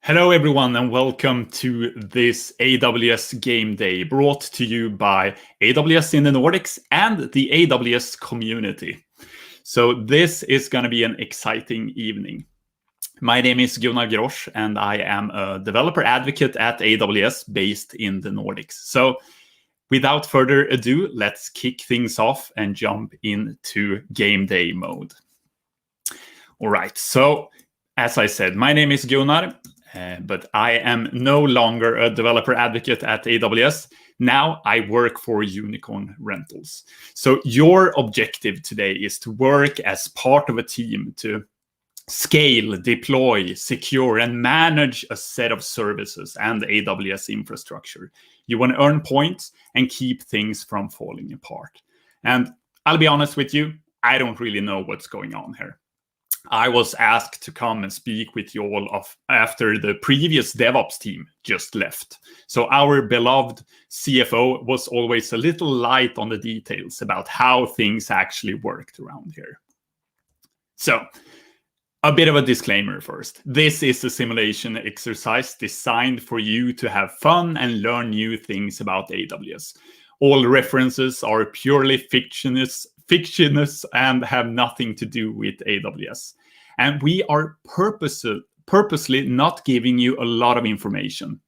Hello, everyone, and welcome to this AWS GameDay brought to you by AWS in the Nordics and the AWS community. So this is going to be an exciting evening. My name is Gunnar Grosch, and I am a developer advocate at AWS based in the Nordics. So without further ado, let's kick things off and jump into GameDay mode. All right, so as I said, my name is Gunnar. But I am no longer a developer advocate at AWS. Now I work for Unicorn.Rentals. So your objective today is to work as part of a team to scale, deploy, secure, and manage a set of services and AWS infrastructure. You want to earn points and keep things from falling apart. And I'll be honest with you, I don't really know what's going on here. I was asked to come and speak with you all after the previous DevOps team just left. So our beloved CFO was always a little light on the details about how things actually worked around here. So a bit of a disclaimer first. This is a simulation exercise designed for you to have fun and learn new things about AWS. All references are purely fictitious and have nothing to do with AWS. And we are purposely not giving you a lot of information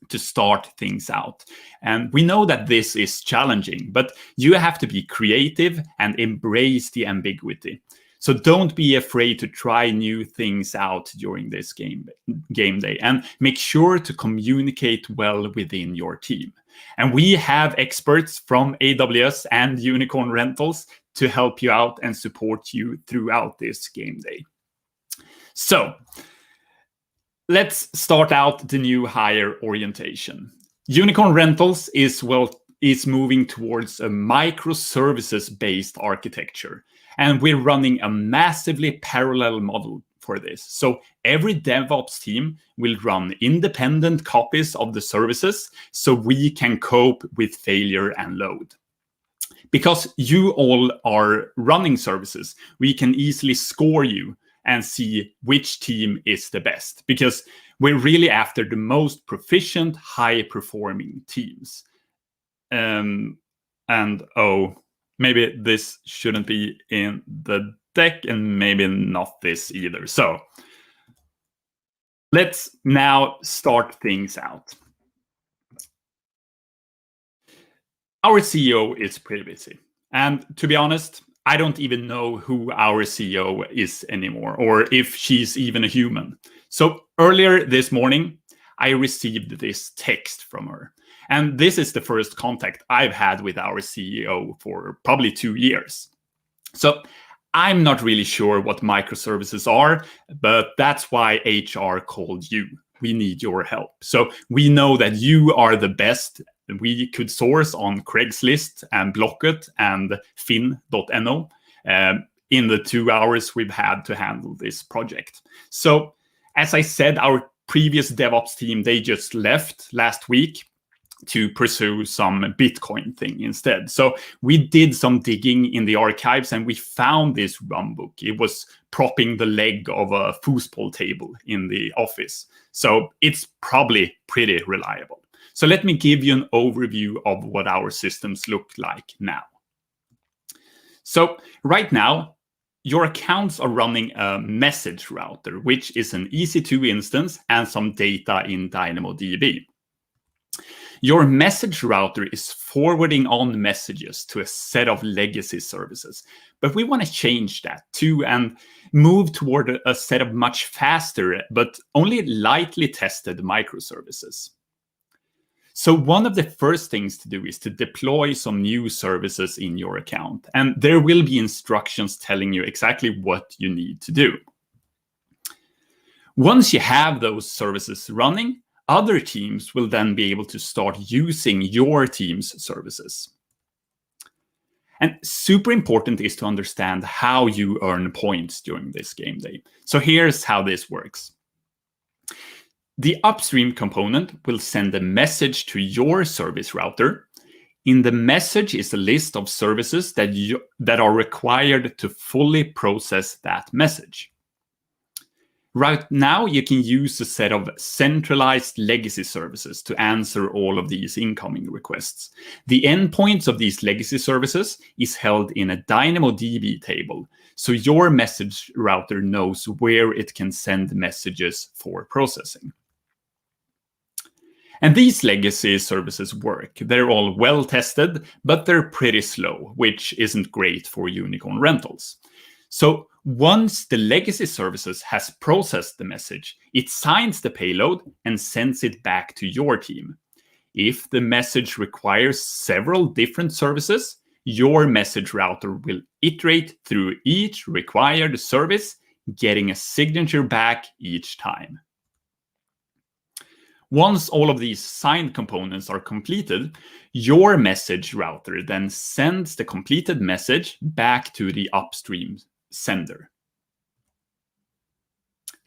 to start things out. And we know that this is challenging, but you have to be creative and embrace the ambiguity. So don't be afraid to try new things out during this game day, and make sure to communicate well within your team. And we have experts from AWS and Unicorn.Rentals to help you out and support you throughout this game day. So let's start out the new hire orientation. Unicorn.Rentals is moving towards a microservices-based architecture. And we're running a massively parallel model for this. So every DevOps team will run independent copies of the services so we can cope with failure and load. Because you all are running services, we can easily score you and see which team is the best, because we're really after the most proficient, high-performing teams. Maybe this shouldn't be in the deck, and maybe not this either. So let's now start things out. Our CEO is pretty busy. And to be honest, I don't even know who our CEO is anymore, or if she's even a human. So earlier this morning, I received this text from her. And this is the first contact I've had with our CEO for probably 2 years. So I'm not really sure what microservices are, but that's why HR called you. We need your help. So we know that you are the best we could source on Craigslist and Blocket and fin.no in the 2 hours we've had to handle this project. So as I said, our previous DevOps team, they just left last week to pursue some Bitcoin thing instead. So we did some digging in the archives and we found this runbook. It was propping the leg of a foosball table in the office. So it's probably pretty reliable. So let me give you an overview of what our systems look like now. So right now, your accounts are running a message router, which is an EC2 instance and some data in DynamoDB. Your message router is forwarding on messages to a set of legacy services. But we want to change that too and move toward a set of much faster, but only lightly tested microservices. So one of the first things to do is to deploy some new services in your account. And there will be instructions telling you exactly what you need to do. Once you have those services running, other teams will then be able to start using your team's services. And super important is to understand how you earn points during this game day. So here's how this works. The upstream component will send a message to your service router. In the message is a list of services that are required to fully process that message. Right now, you can use a set of centralized legacy services to answer all of these incoming requests. The endpoints of these legacy services is held in a DynamoDB table, so your message router knows where it can send messages for processing. And these legacy services work. They're all well tested, but they're pretty slow, which isn't great for Unicorn.Rentals. So once the legacy services has processed the message, it signs the payload and sends it back to your team. If the message requires several different services, your message router will iterate through each required service, getting a signature back each time. Once all of these signed components are completed, your message router then sends the completed message back to the upstream sender.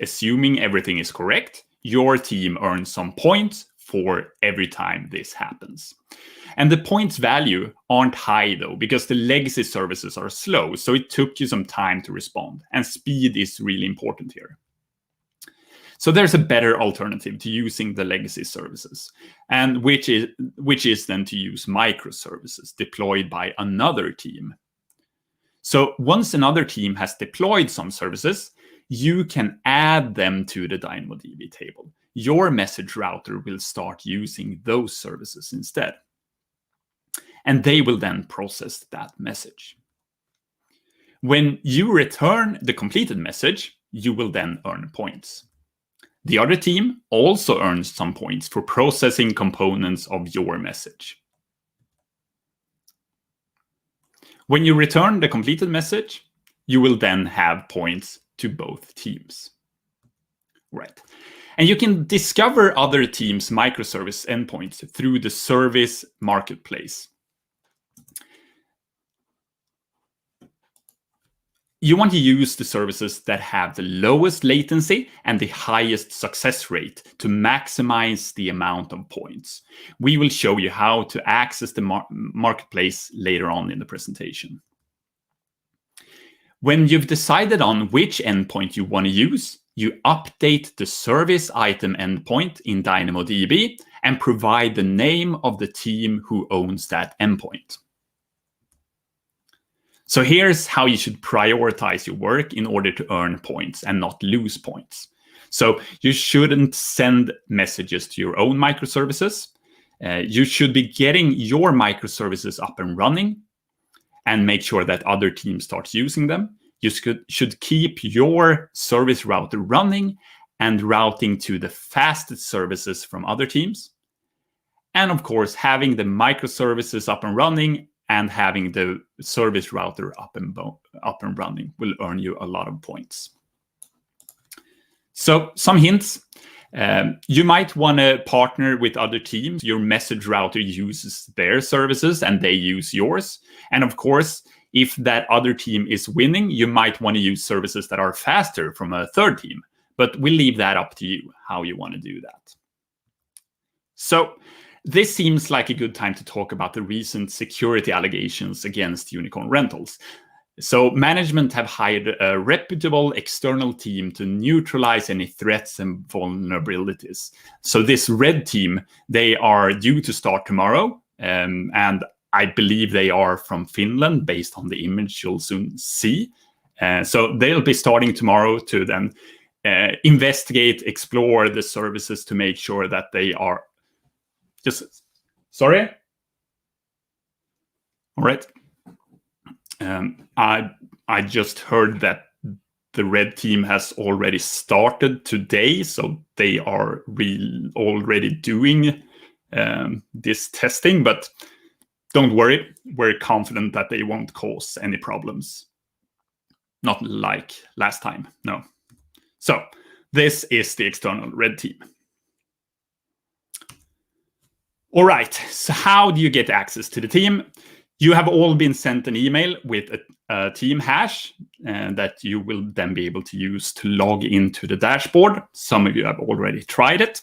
Assuming everything is correct, your team earns some points for every time this happens. And the points value aren't high though, because the legacy services are slow, so it took you some time to respond, and speed is really important here. So there's a better alternative to using the legacy services, and which is then to use microservices deployed by another team. So once another team has deployed some services, you can add them to the DynamoDB table. Your message router will start using those services instead. And they will then process that message. When you return the completed message, you will then earn points. The other team also earns some points for processing components of your message. When you return the completed message, you will then have points to both teams. Right. And you can discover other teams' microservice endpoints through the service marketplace. You want to use the services that have the lowest latency and the highest success rate to maximize the amount of points. We will show you how to access the marketplace later on in the presentation. When you've decided on which endpoint you want to use, you update the service item endpoint in DynamoDB and provide the name of the team who owns that endpoint. So here's how you should prioritize your work in order to earn points and not lose points. So you shouldn't send messages to your own microservices. You should be getting your microservices up and running and make sure that other teams start using them. You should keep your service router running and routing to the fastest services from other teams. And of course, having the microservices up and running and having the service router up and running will earn you a lot of points. So some hints. You might want to partner with other teams. Your message router uses their services and they use yours. And of course, if that other team is winning, you might want to use services that are faster from a third team. But we'll leave that up to you, how you want to do that. So this seems like a good time to talk about the recent security allegations against Unicorn.Rentals. So management have hired a reputable external team to neutralize any threats and vulnerabilities. So this red team, they are due to start tomorrow. And I believe they are from Finland, based on the image you'll soon see. So they'll be starting tomorrow to then investigate, explore the services to make sure that they are sorry? All right. I just heard that the red team has already started today, so they are already doing this testing, but don't worry, we're confident that they won't cause any problems. Not like last time, no. So this is the external red team. All right, so how do you get access to the team? You have all been sent an email with a team hash that you will then be able to use to log into the dashboard. Some of you have already tried it.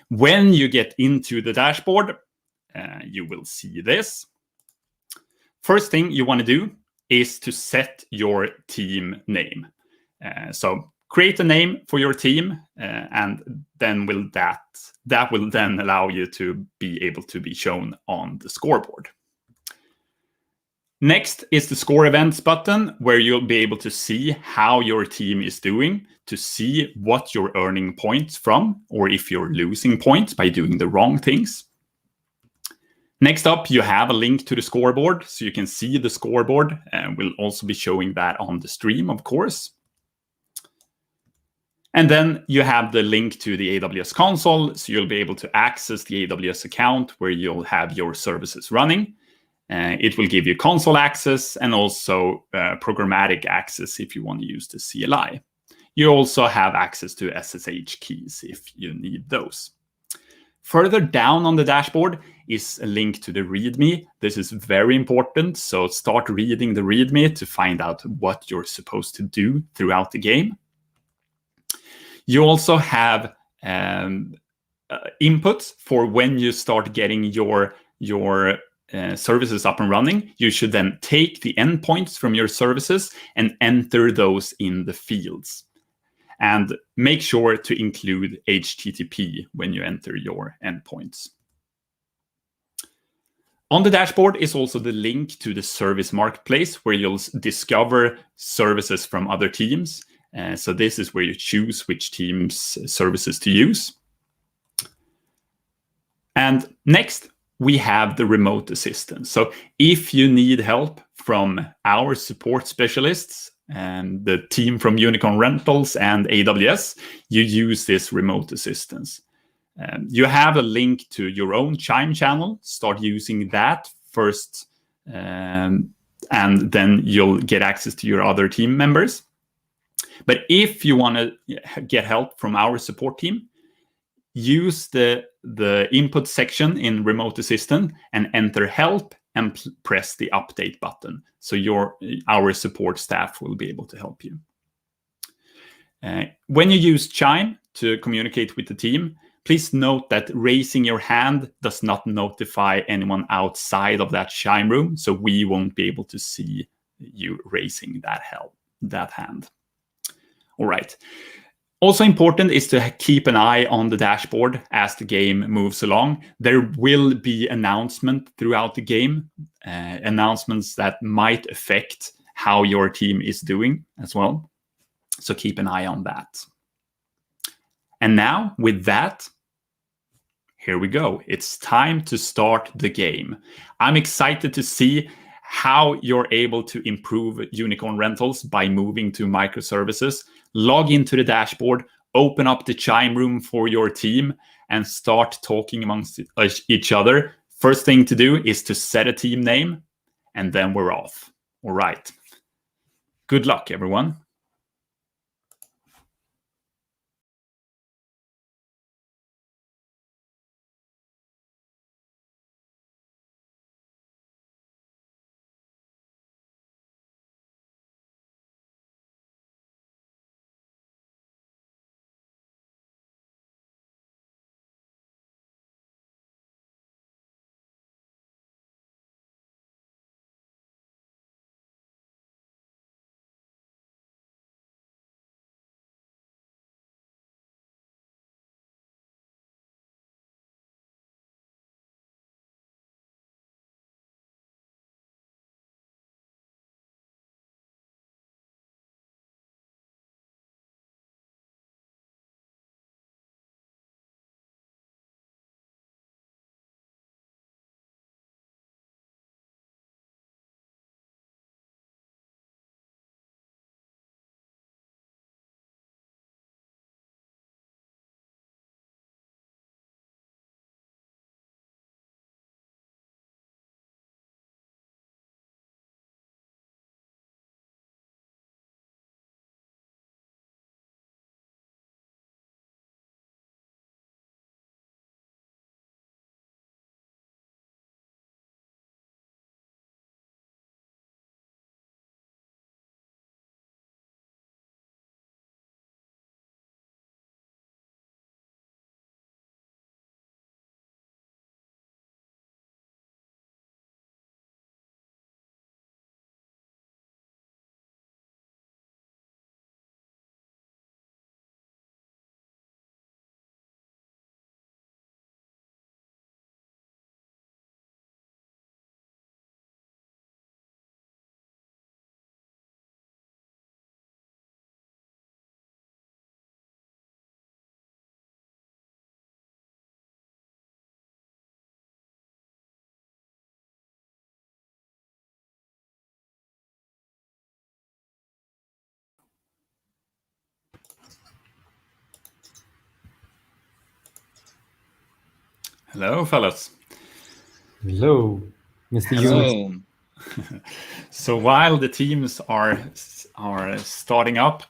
When you get into the dashboard, you will see this. First thing you want to do is to set your team name. So create a name for your team, and then that will then allow you to be able to be shown on the scoreboard. Next is the score events button, where you'll be able to see how your team is doing, to see what you're earning points from, or if you're losing points by doing the wrong things. Next up, you have a link to the scoreboard, so you can see the scoreboard, and we'll also be showing that on the stream, of course. And then you have the link to the AWS console, so you'll be able to access the AWS account where you'll have your services running. It will give you console access and also programmatic access if you want to use the CLI. You also have access to SSH keys if you need those. Further down on the dashboard is a link to the README. This is very important, so start reading the README to find out what you're supposed to do throughout the game. You also have inputs for when you start getting your services up and running. You should then take the endpoints from your services and enter those in the fields. And make sure to include HTTP when you enter your endpoints. On the dashboard is also the link to the service marketplace, where you'll discover services from other teams. So this is where you choose which team's services to use. And next, we have the remote assistance. So if you need help from our support specialists and the team from Unicorn.Rentals and AWS, you use this remote assistance. You have a link to your own Chime channel. Start using that first, and then you'll get access to your other team members. But if you want to get help from our support team, use the input section in Remote Assistant and enter help and press the update button. So our support staff will be able to help you. When you use Chime to communicate with the team, please note that raising your hand does not notify anyone outside of that Chime room, so we won't be able to see you raising that hand. All right. Also important is to keep an eye on the dashboard as the game moves along. There will be announcements throughout the game, announcements that might affect how your team is doing as well. So keep an eye on that. And now with that, here we go. It's time to start the game. I'm excited to see how you're able to improve Unicorn.Rentals by moving to microservices. Log into the dashboard, open up the Chime room for your team, and start talking amongst each other. First thing to do is to set a team name, and then we're off. All right. Good luck, everyone. Hello, fellas. Hello, Mr. Hello. So while the teams are starting up,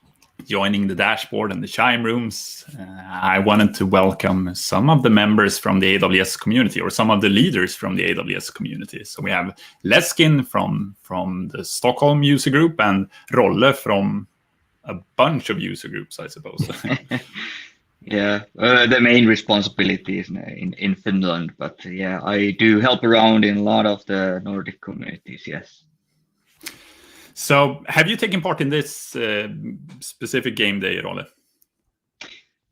joining the dashboard and the Chime rooms, I wanted to welcome some of the members from the AWS community, or some of the leaders from the AWS community. So we have Leskin from the Stockholm user group and Rolle from a bunch of user groups, I suppose. Yeah, the main responsibility is in Finland, but yeah, I do help around in a lot of the Nordic communities, yes. So have you taken part in this specific game day, Rolle?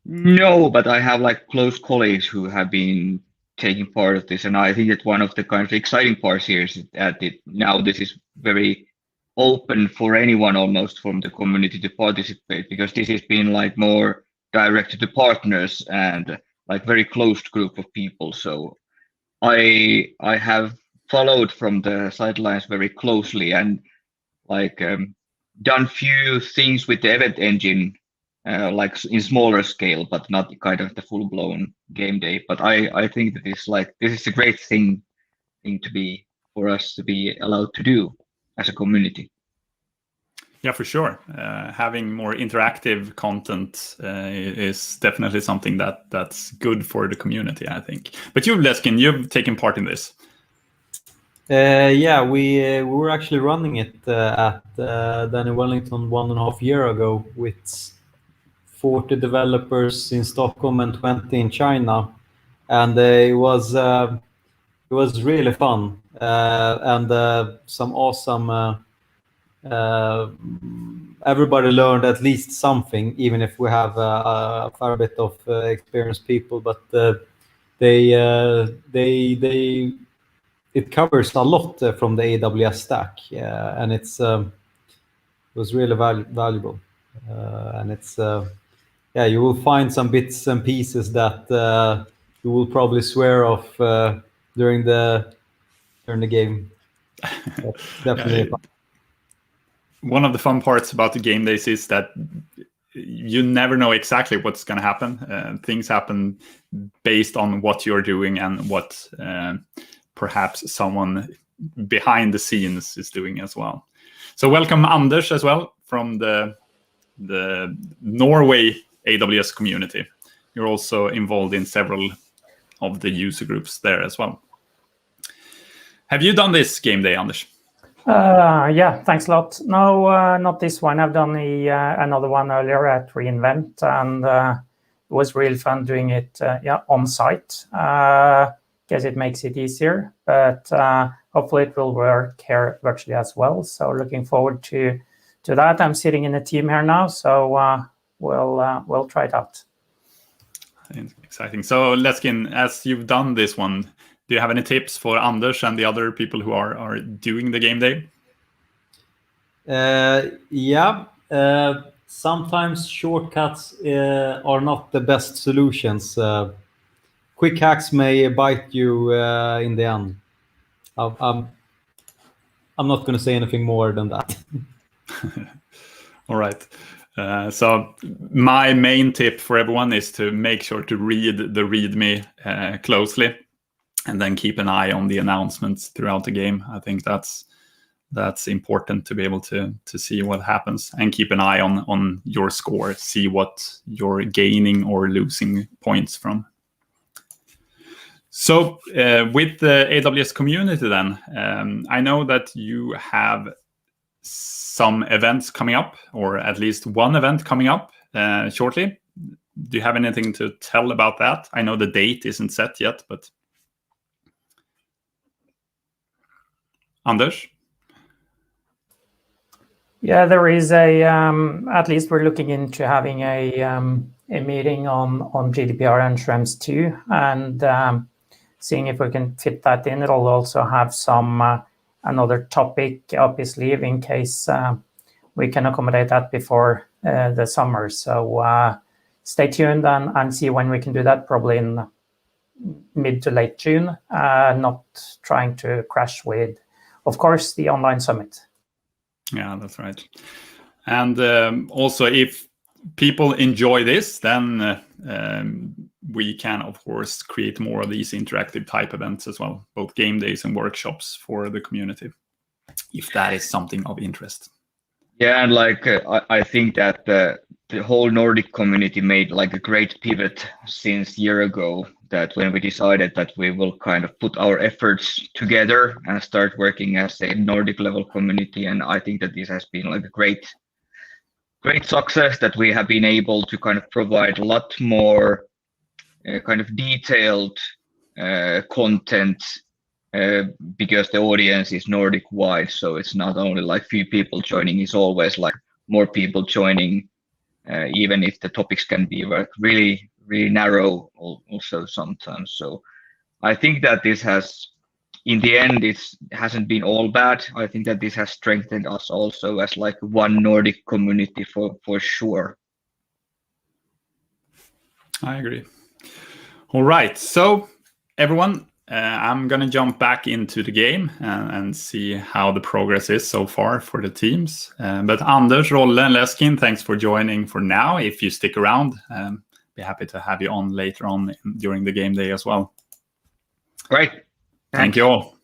No, but I have like close colleagues who have been taking part of this, and I think that one of the kind of exciting parts here is that now this is very open for anyone almost from the community to participate, because this has been like more directed to partners and like very closed group of people. So I have followed from the sidelines very closely and like done few things with the event engine, like in smaller scale, but not kind of the full-blown game day. But I think that this is a great thing to be for us to be allowed to do as a community. Yeah, for sure. Having more interactive content is definitely something that's good for the community, I think. But you, Leskin, you've taken part in this. Yeah, we were actually running it at Danny Wellington 1.5 years ago with 40 developers in Stockholm and 20 in China, and it was really fun and some awesome. Everybody learned at least something, even if we have a fair bit of experienced people. But it covers a lot from the AWS stack, and it was really valuable. And it's you will find some bits and pieces that you will probably swear off during the game. Definitely. One of the fun parts about the game days is that you never know exactly what's going to happen. Things happen based on what you're doing and what perhaps someone behind the scenes is doing as well. So welcome Anders as well from the Norway AWS community. You're also involved in several of the user groups there as well. Have you done this game day, Anders? Yeah, thanks a lot. No, not this one. I've done another one earlier at reInvent, and it was really fun doing it on site. Guess it makes it easier, but hopefully it will work here virtually as well. So looking forward to that. I'm sitting in a team here now, so we'll try it out. Exciting. So Leskin, as you've done this one, do you have any tips for Anders and the other people who are doing the game day? Sometimes shortcuts are not the best solutions. Quick hacks may bite you in the end. I'm not going to say anything more than that. All right. So my main tip for everyone is to make sure to read the README closely, and then keep an eye on the announcements throughout the game. I think that's important to be able to see what happens, and keep an eye on your score, see what you're gaining or losing points from. So with the AWS community then, I know that you have some events coming up, or at least one event coming up shortly. Do you have anything to tell about that? I know the date isn't set yet, but Anders? Yeah, there is at least we're looking into having a meeting on GDPR and Schrems 2, and seeing if we can fit that in. It'll also have some another topic up his sleeve in case we can accommodate that before the summer. So stay tuned and see when we can do that, probably in mid to late June, not trying to crash with, of course, the online summit. Yeah, that's right. And also, if people enjoy this, then we can, of course, create more of these interactive type events as well, both game days and workshops for the community, if that is something of interest. Yeah, and like I think that the whole Nordic community made like a great pivot since year ago, that when we decided that we will kind of put our efforts together and start working as a Nordic level community. And I think that this has been like a great success, that we have been able to kind of provide a lot more kind of detailed content because the audience is Nordic wide. So it's not only like few people joining, it's always like more people joining, even if the topics can be like really narrow also sometimes. So I think that this has, in the end, it hasn't been all bad. I think that this has strengthened us also as like one Nordic community for sure. I agree. All right, so everyone, I'm gonna jump back into the game and see how the progress is so far for the teams. But Anders, Rolle, and Leskin, thanks for joining for now. If you stick around, be happy to have you on later on during the game day as well. Great. Thank you all.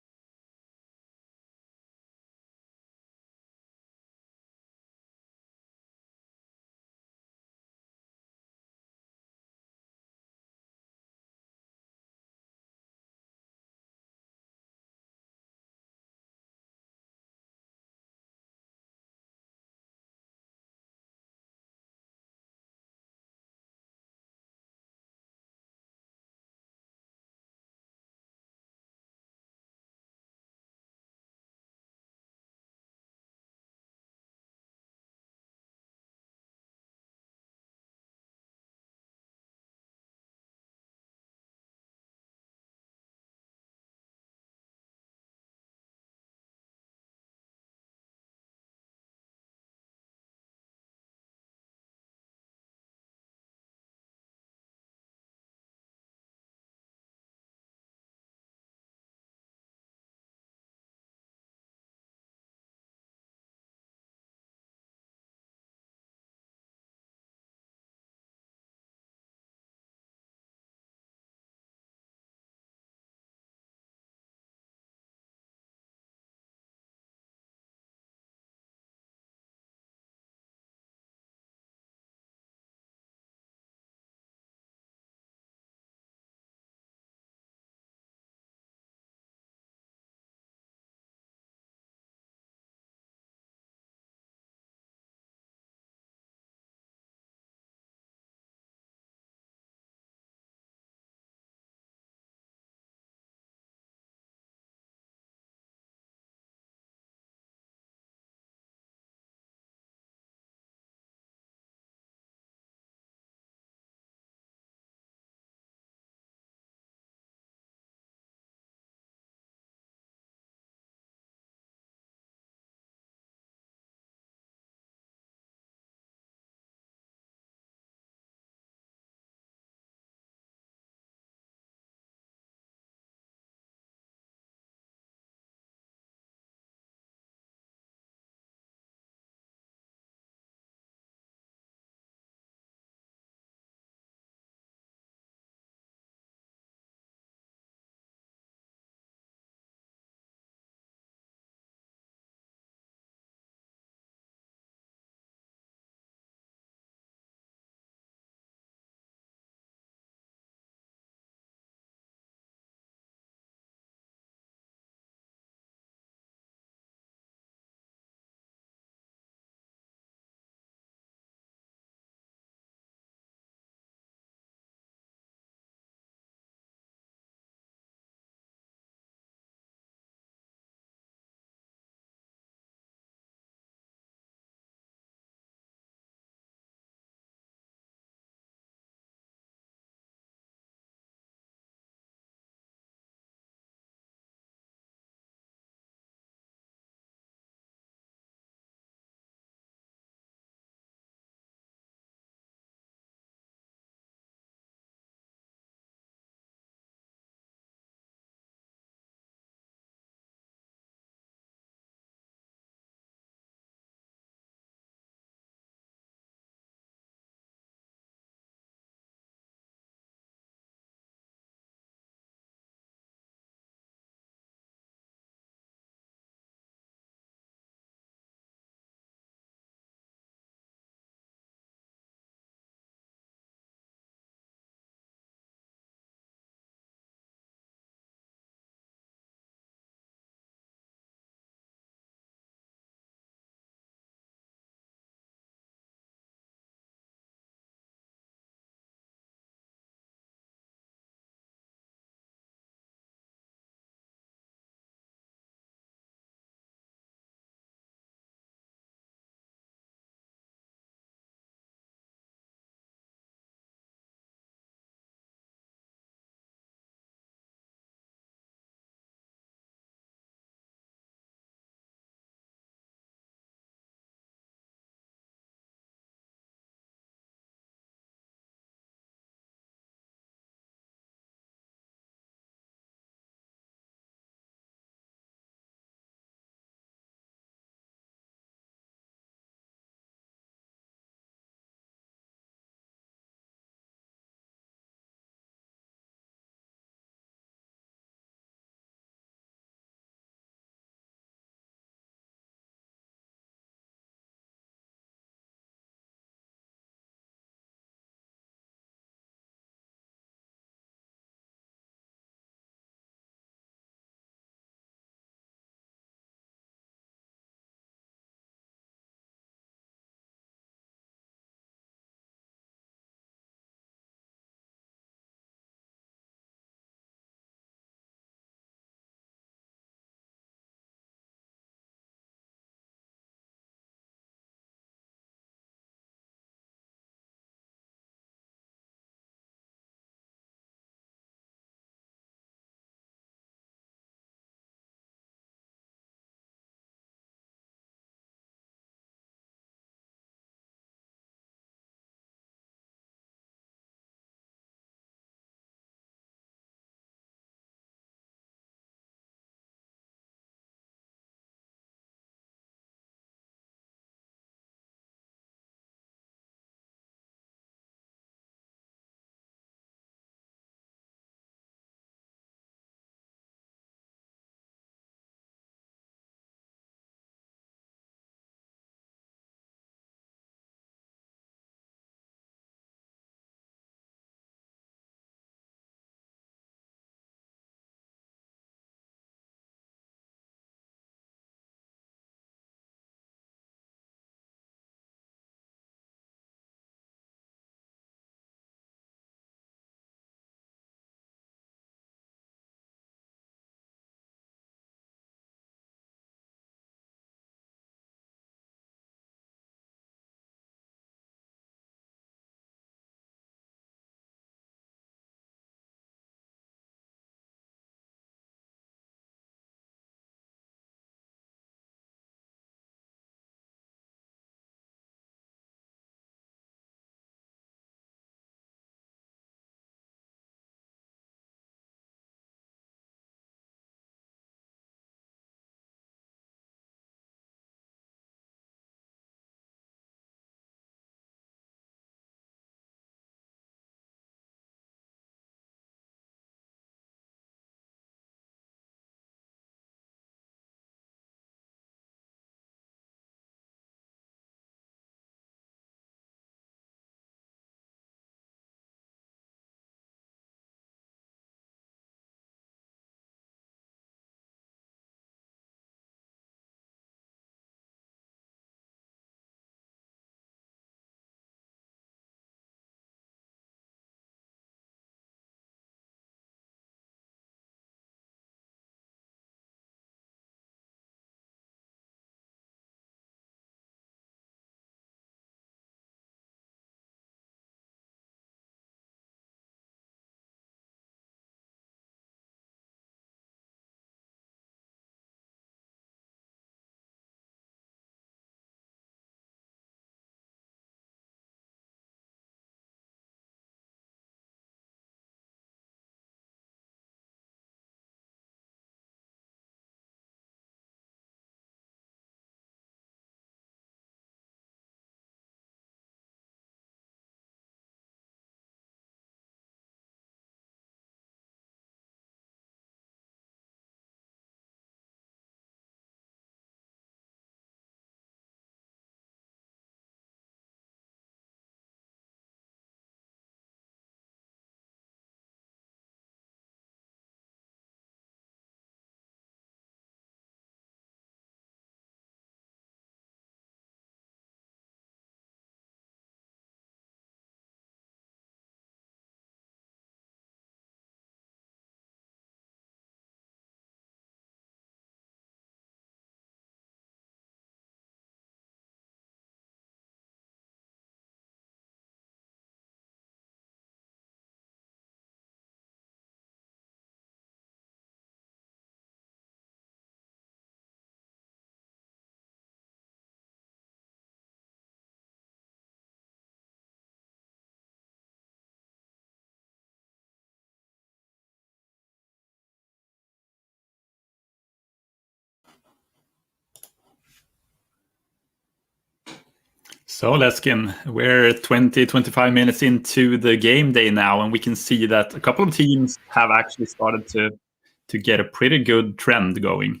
So Leskin, we're 25 minutes into the game day now, and we can see that a couple of teams have actually started to get a pretty good trend going.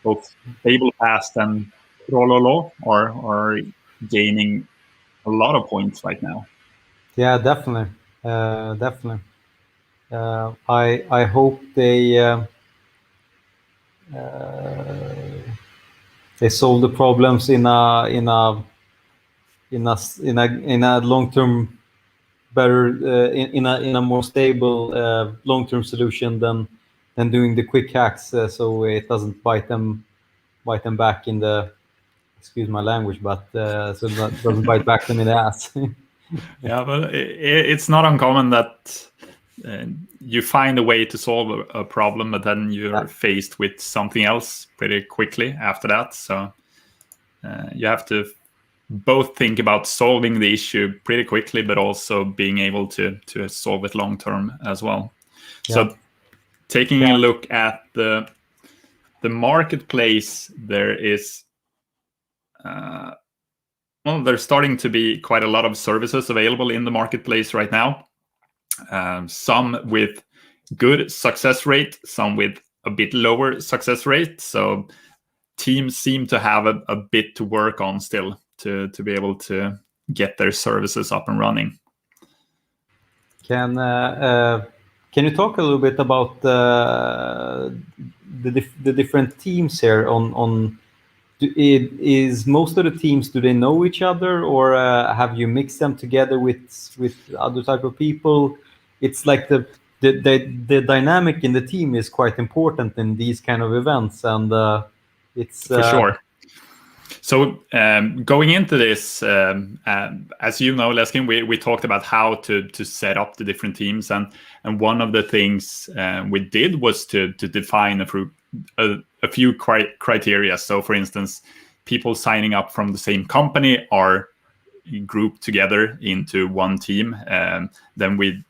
Both Stable Fast and Trololo are gaining a lot of points right now. Yeah, definitely, definitely. I hope they solve the problems in a long term better in a more stable long term solution than doing the quick hacks, so it doesn't bite them back in the, excuse my language, but so that doesn't bite back them in the ass. Yeah, but it's not uncommon that you find a way to solve a problem, but then you're faced with something else pretty quickly after that. So you have to both think about solving the issue pretty quickly, but also being able to solve it long term as well. Yeah. So taking a look at the marketplace, there is there's starting to be quite a lot of services available in the marketplace right now. Some with good success rate, some with a bit lower success rate. So teams seem to have a bit to work on still to be able to get their services up and running. Can you talk a little bit about the different teams here? Is most of the teams, do they know each other, or have you mixed them together with other type of people? It's like the dynamic in the team is quite important in these kind of events, and it's for sure. So going into this, as you know, Leskin, we talked about how to set up the different teams, and one of the things we did was to define a few criteria. So, for instance, people signing up from the same company are grouped together into one team. Then we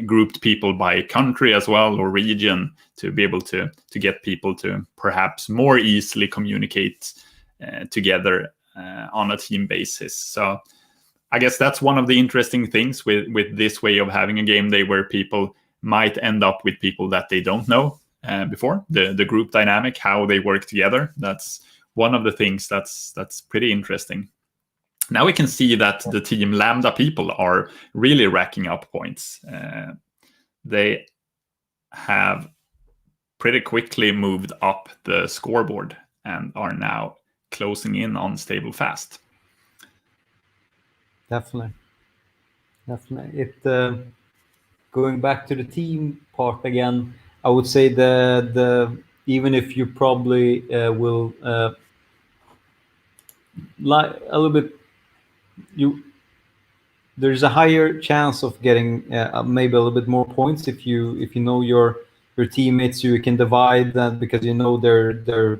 grouped people by country as well, or region, to be able to get people to perhaps more easily communicate together on a team basis. So I guess that's one of the interesting things with this way of having a game day, where people might end up with people that they don't know before. The group dynamic, how they work together, that's one of the things that's pretty interesting. Now we can see that the team Lambda people are really racking up points. They have pretty quickly moved up the scoreboard and are now closing in on Stable Fast. Definitely. It going back to the team part again, I would say the even if you probably will like a little bit, there's a higher chance of getting maybe a little bit more points if you know your teammates. You can divide that because you know their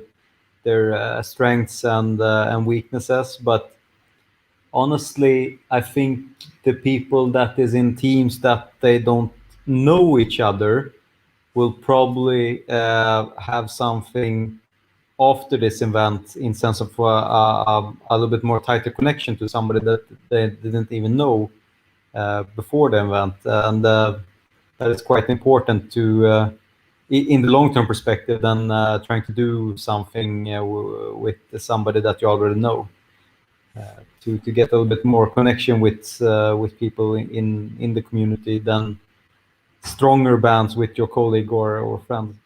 strengths and weaknesses. But honestly, I think the people that is in teams that they don't know each other will probably have something after this event, in sense of a little bit more tighter connection to somebody that they didn't even know before the event, and that is quite important to in the long-term perspective than trying to do something with somebody that you already know, to get a little bit more connection with people in the community than stronger bands with your colleague or friend.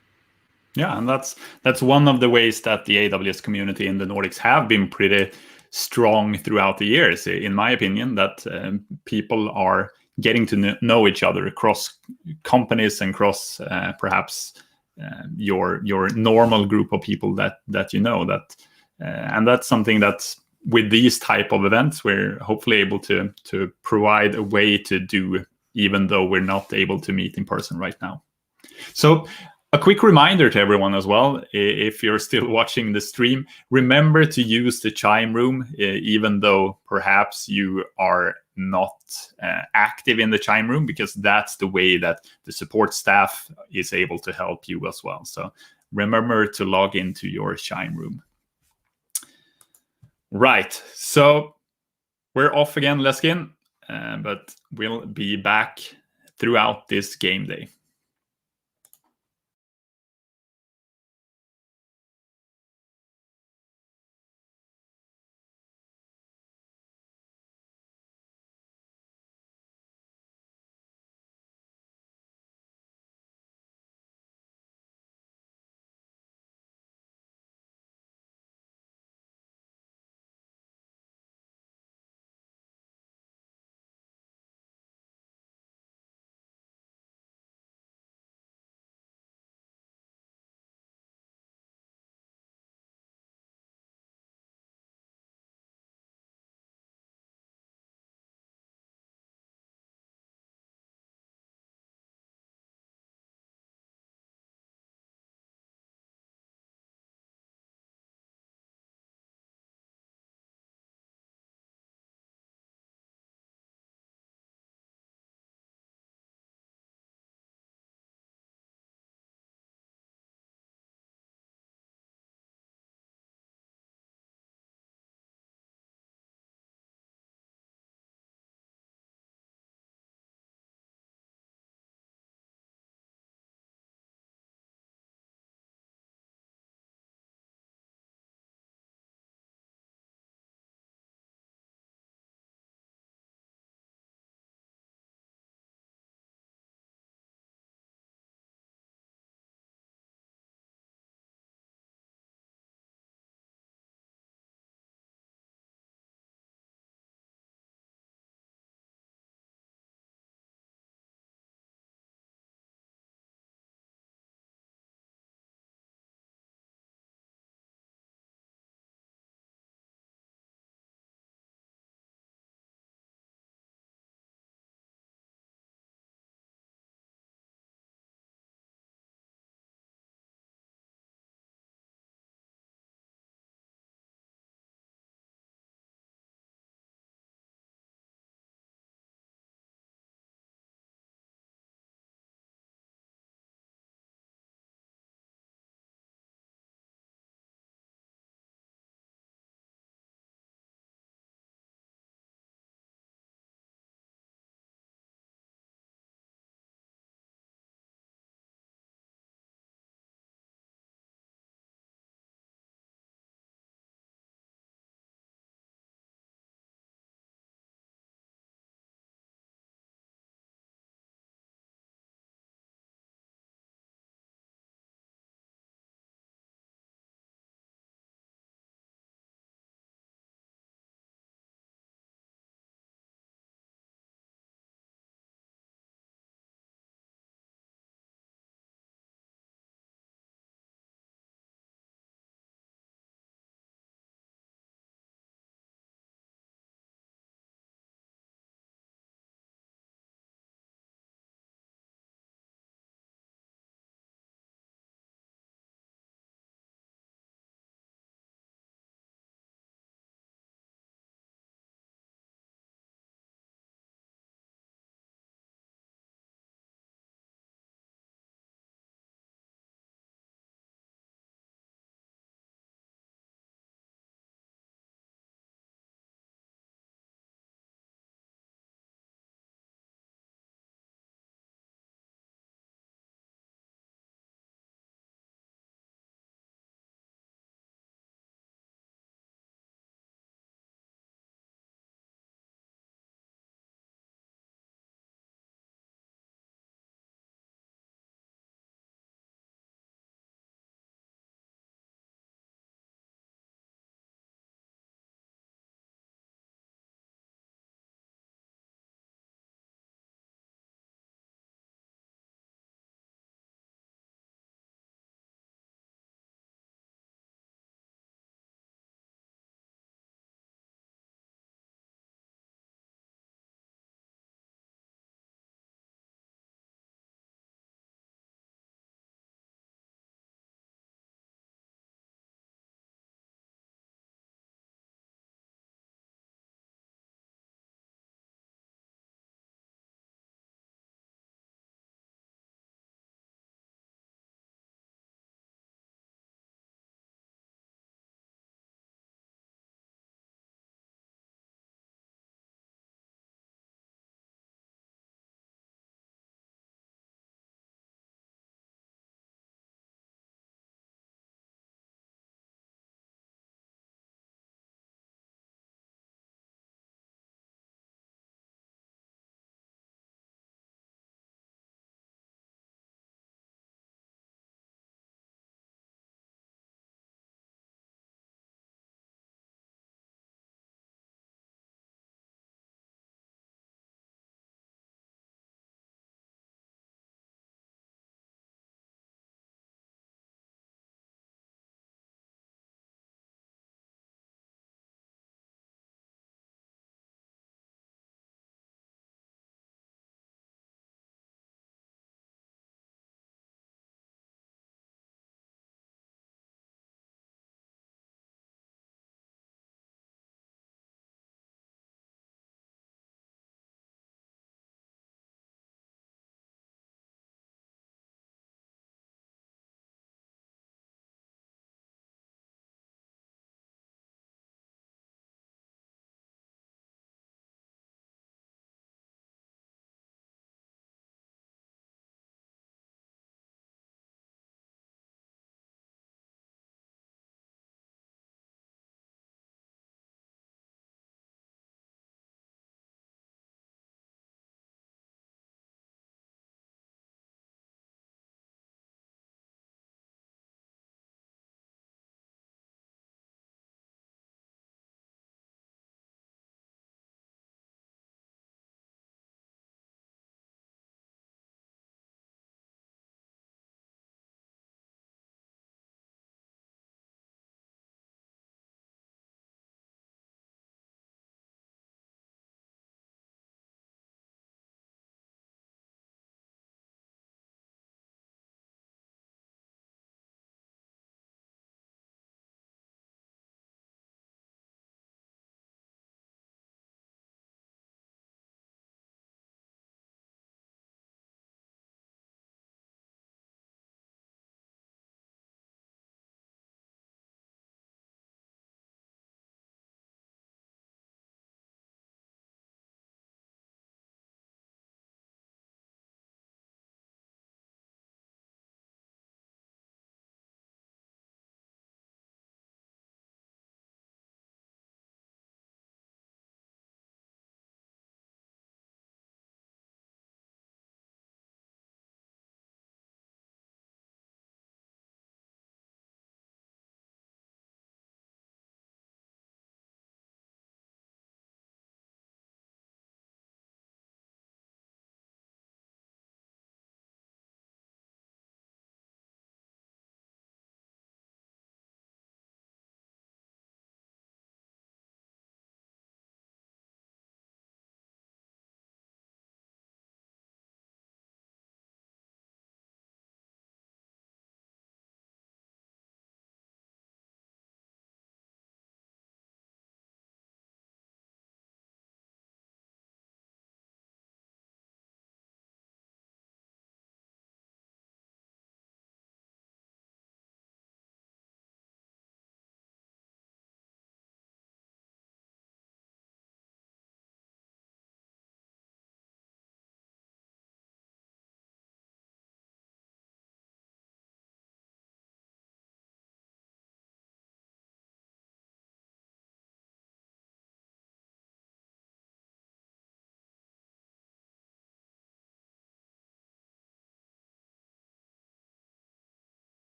Yeah, and that's one of the ways that the AWS community in the Nordics have been pretty strong throughout the years, in my opinion, that people are getting to know each other across companies and across perhaps your normal group of people that you know, that and that's something that with these type of events we're hopefully able to provide a way to do, even though we're not able to meet in person right now. So a quick reminder to everyone as well, if you're still watching the stream, remember to use the Chime Room, even though perhaps you are not active in the Chime Room, because that's the way that the support staff is able to help you as well. So remember to log into your Chime Room. Right. So we're off again, Leskin, but we'll be back throughout this game day.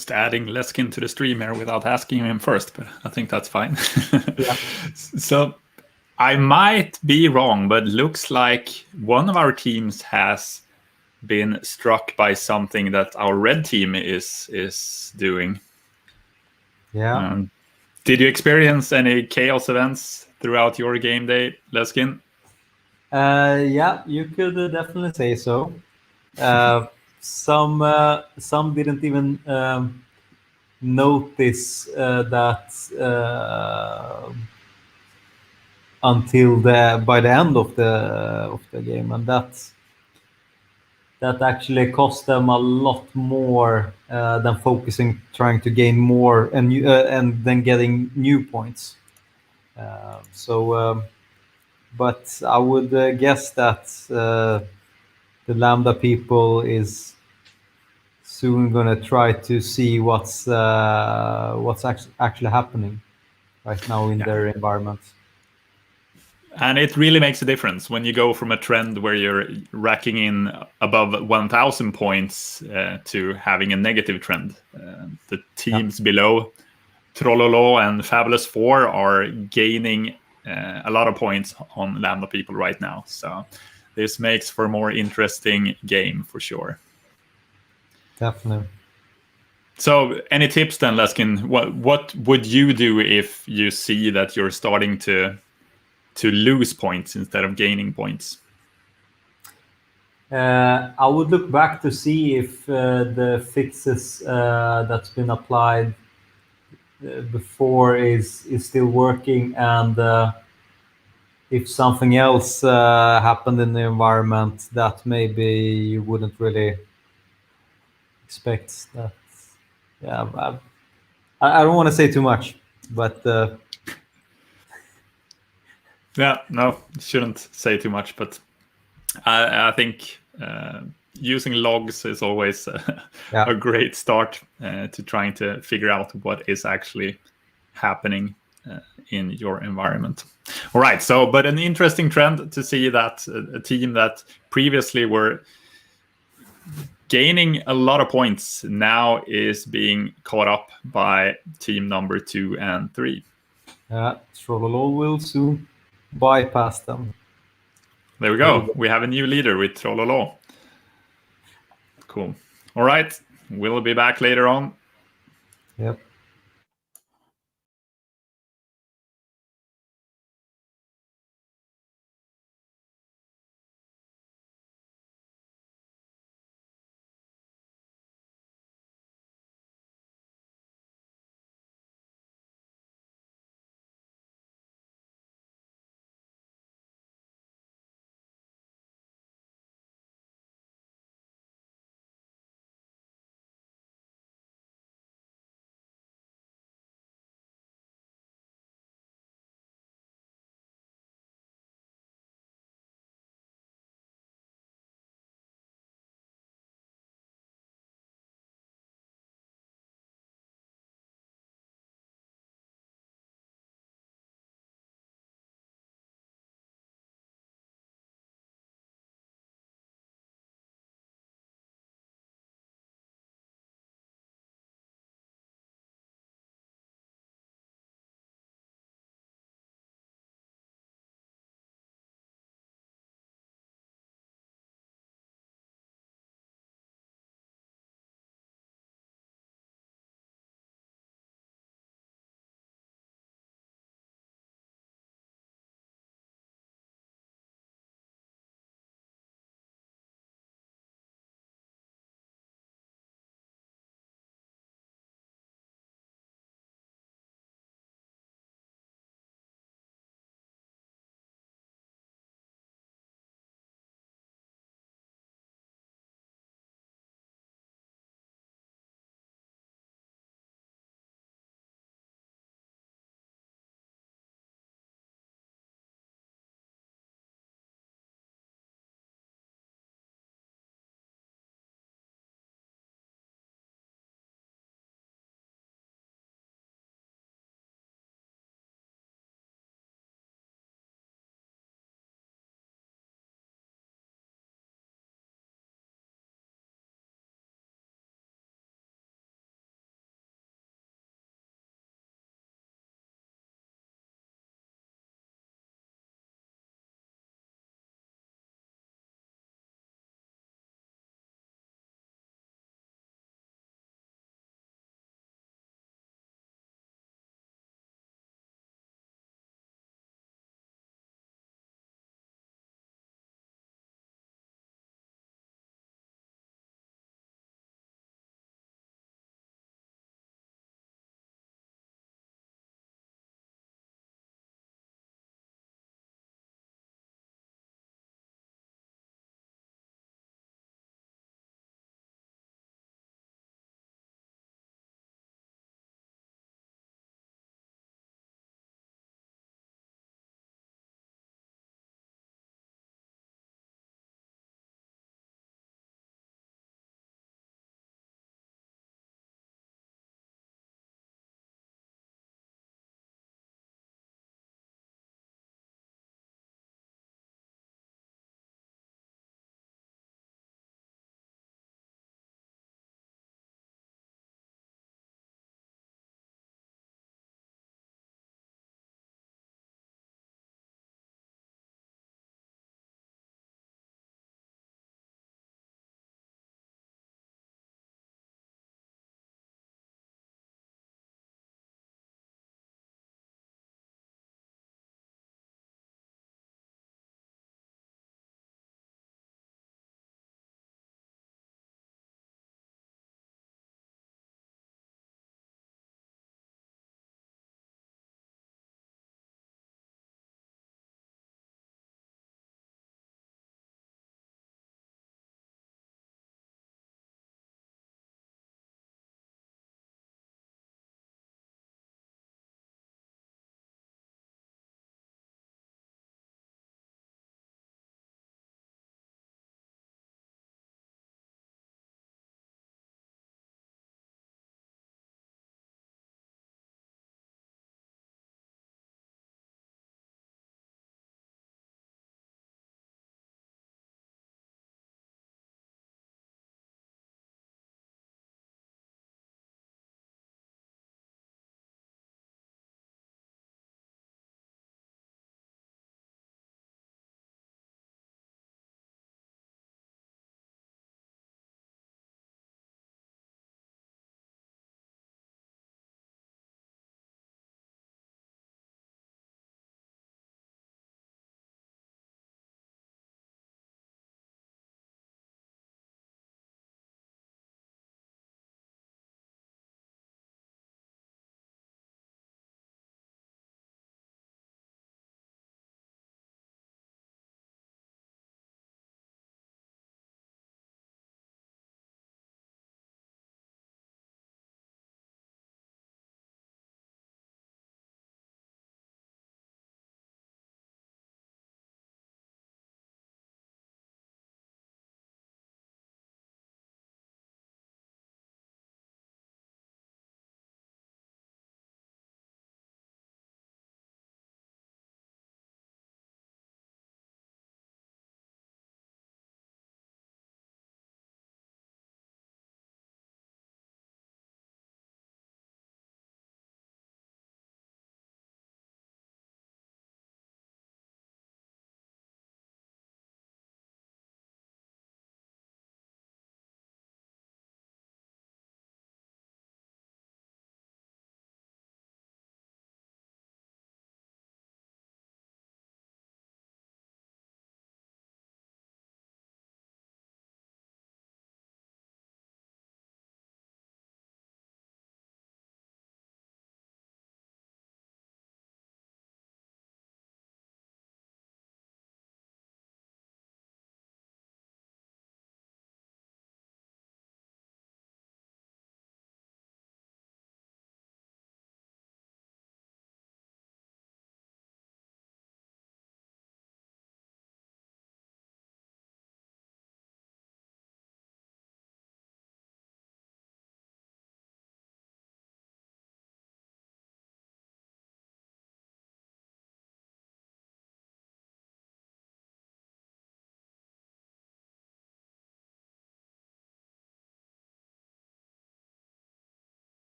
Just adding Leskin to the stream here without asking him first, but I think that's fine. Yeah. So I might be wrong, but looks like one of our teams has been struck by something that our red team is doing. Yeah. Did you experience any chaos events throughout your game day, Leskin? Yeah, you could definitely say so. Some didn't even notice that until by the end of the game, and that actually cost them a lot more than focusing, trying to gain more and then getting new points. But I would guess that the Lambda people is soon gonna try to see what's actually happening right now in their environment. And it really makes a difference when you go from a trend where you're racking in above 1,000 points to having a negative trend. The teams below Trollolo and Fabulous 4 are gaining a lot of points on Lambda people right now. So this makes for a more interesting game for sure. Definitely. So any tips then, Leskin? What would you do if you see that you're starting to lose points instead of gaining points? I would look back to see if the fixes that's been applied before is still working, and if something else happened in the environment that maybe you wouldn't really expect. That, yeah, I don't want to say too much, but Yeah, no, shouldn't say too much, but I think using logs is always a great start to trying to figure out what is actually happening in your environment. All right, so but an interesting trend to see that a team that previously were gaining a lot of points now is being caught up by team number 2 and 3. Trollolo will soon bypass them. There we go. We have a new leader with Trollolo. Cool. All right. We'll be back later on. Yep.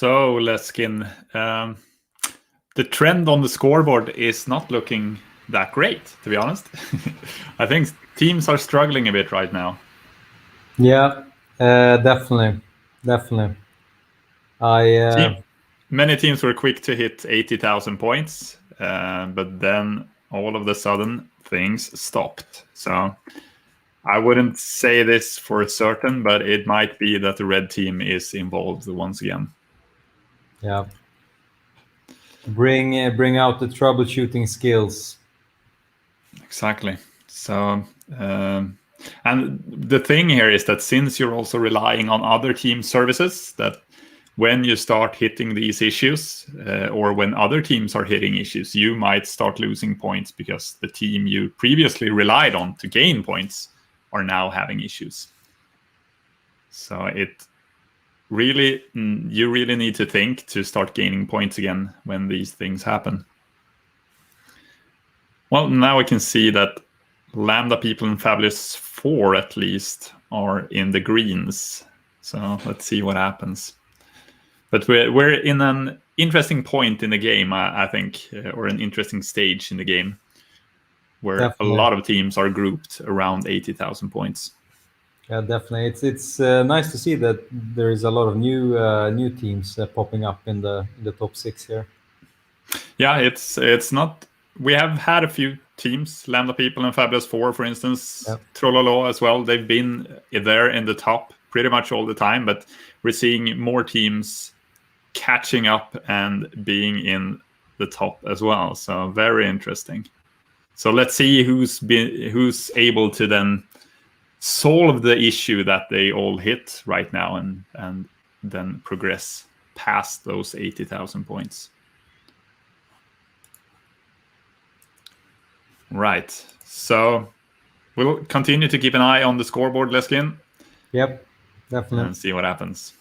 So, Leskin, the trend on the scoreboard is not looking that great, to be honest. I think teams are struggling a bit right now. Yeah, definitely. Many teams were quick to hit 80,000 points, but then all of a sudden things stopped. So I wouldn't say this for certain, but it might be that the red team is involved once again. Yeah. Bring out the troubleshooting skills. Exactly. So, and the thing here is that since you're also relying on other team services, that when you start hitting these issues, or when other teams are hitting issues, you might start losing points because the team you previously relied on to gain points are now having issues. So it really, you really need to think to start gaining points again when these things happen. Well, now we can see that Lambda people in Fabulous 4 at least are in the greens. So let's see what happens. But we're in an interesting point in the game, I think, or an interesting stage in the game, where Definitely. a lot of teams are grouped around 80,000 points. Yeah, definitely. It's nice to see that there is a lot of new teams popping up in the top 6 here. Yeah, it's not. We have had a few teams, Lambda people and Fabulous 4, for instance, Yeah. Trollolo as well. They've been there in the top pretty much all the time, but we're seeing more teams catching up and being in the top as well. So very interesting. So let's see who's able to then solve the issue that they all hit right now and then progress past those 80,000 points. Right. So we'll continue to keep an eye on the scoreboard, Leskin. Yep, definitely. And see what happens.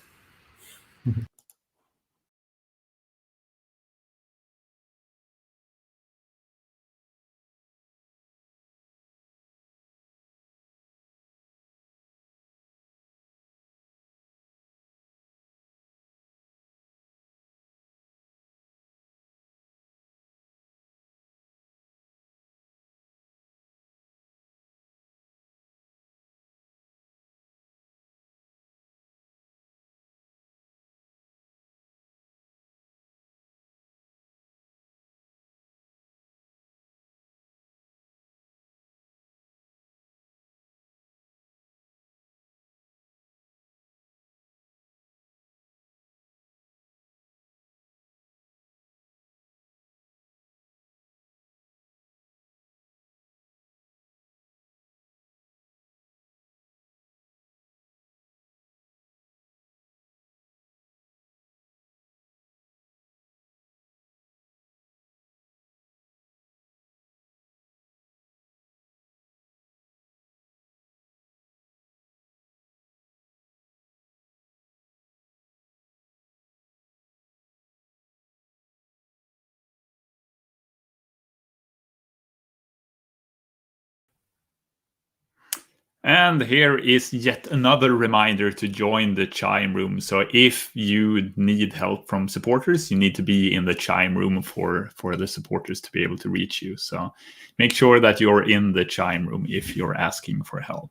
And here is yet another reminder to join the Chime room. So if you need help from supporters, you need to be in the Chime room for the supporters to be able to reach you. So make sure that you're in the Chime room if you're asking for help.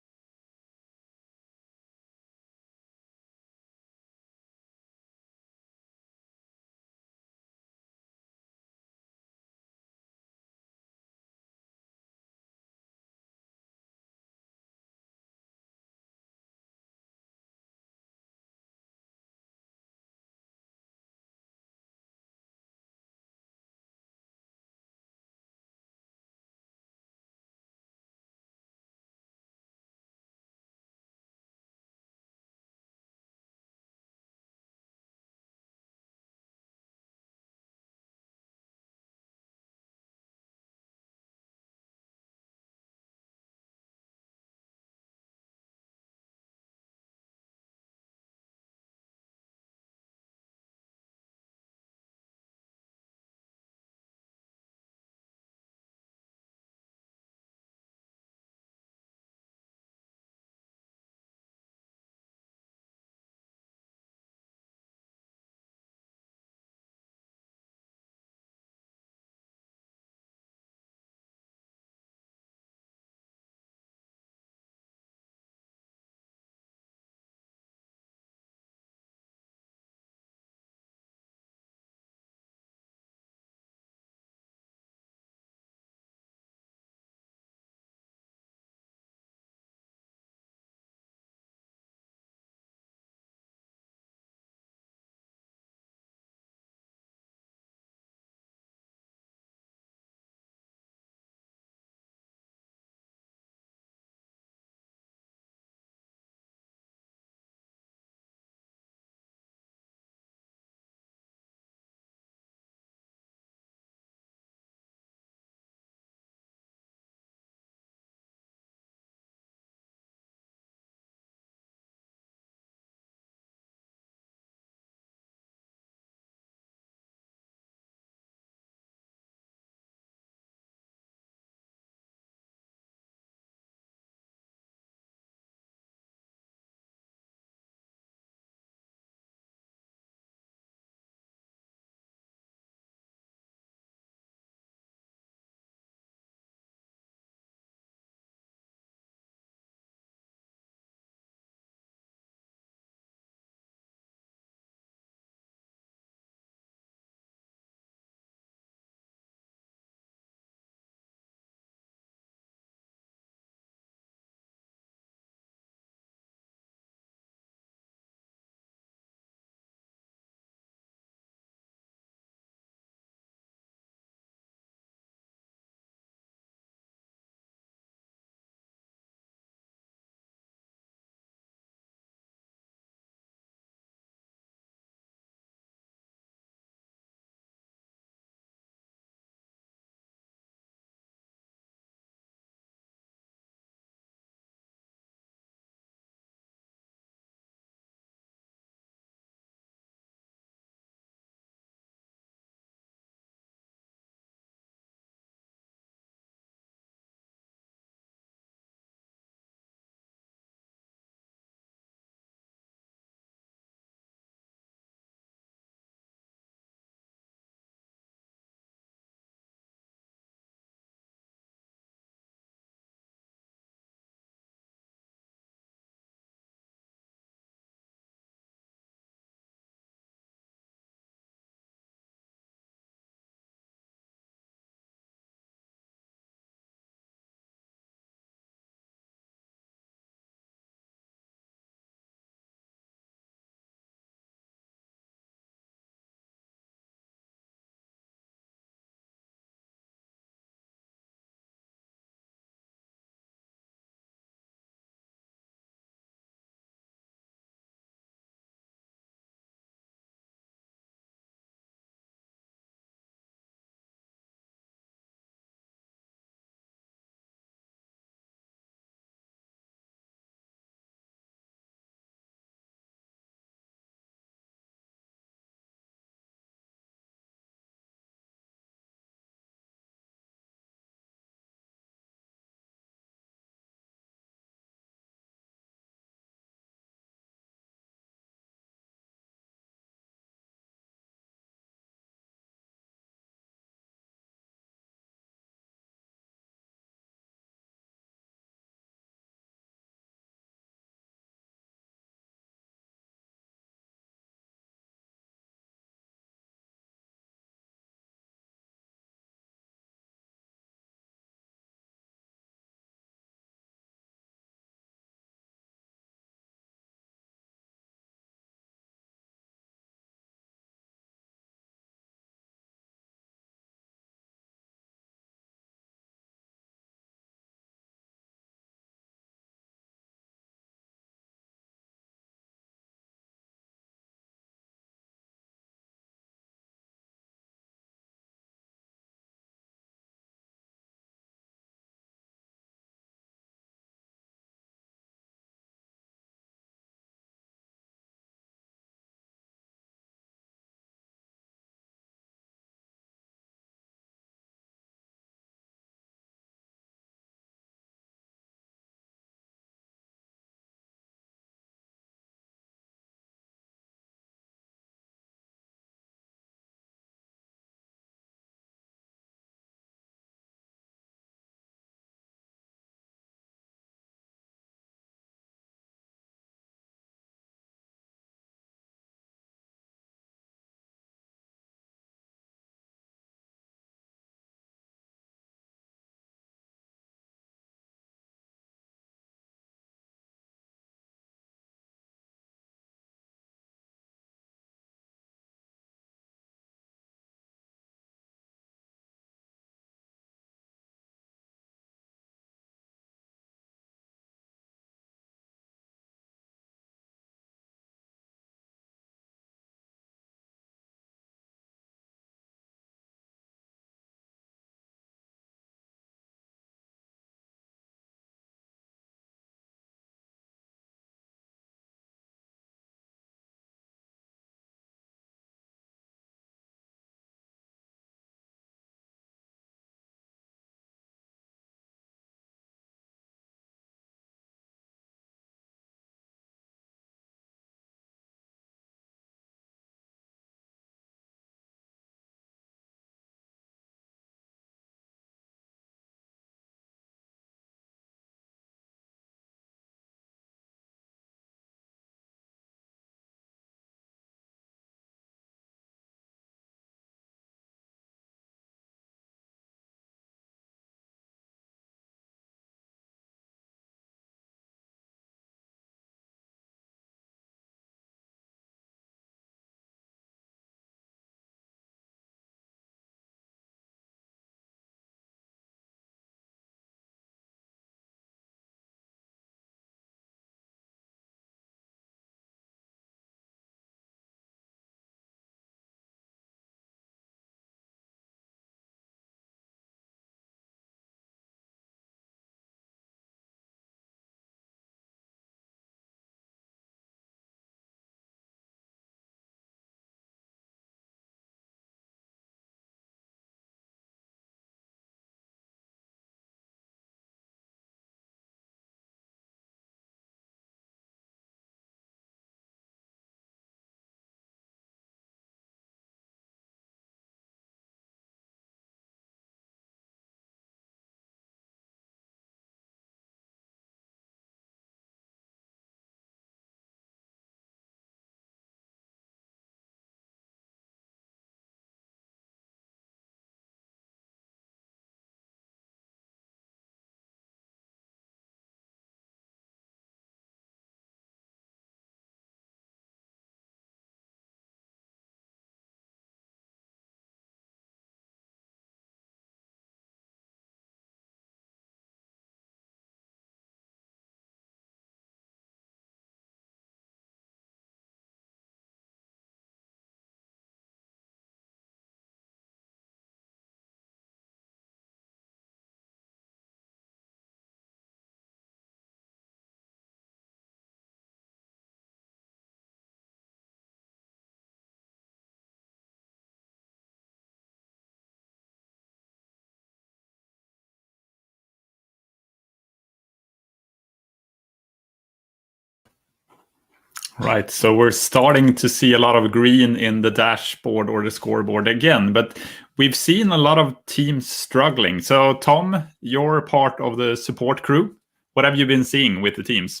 Right. So we're starting to see a lot of green in the dashboard or the scoreboard again, but we've seen a lot of teams struggling. So Tom, you're part of the support crew. What have you been seeing with the teams?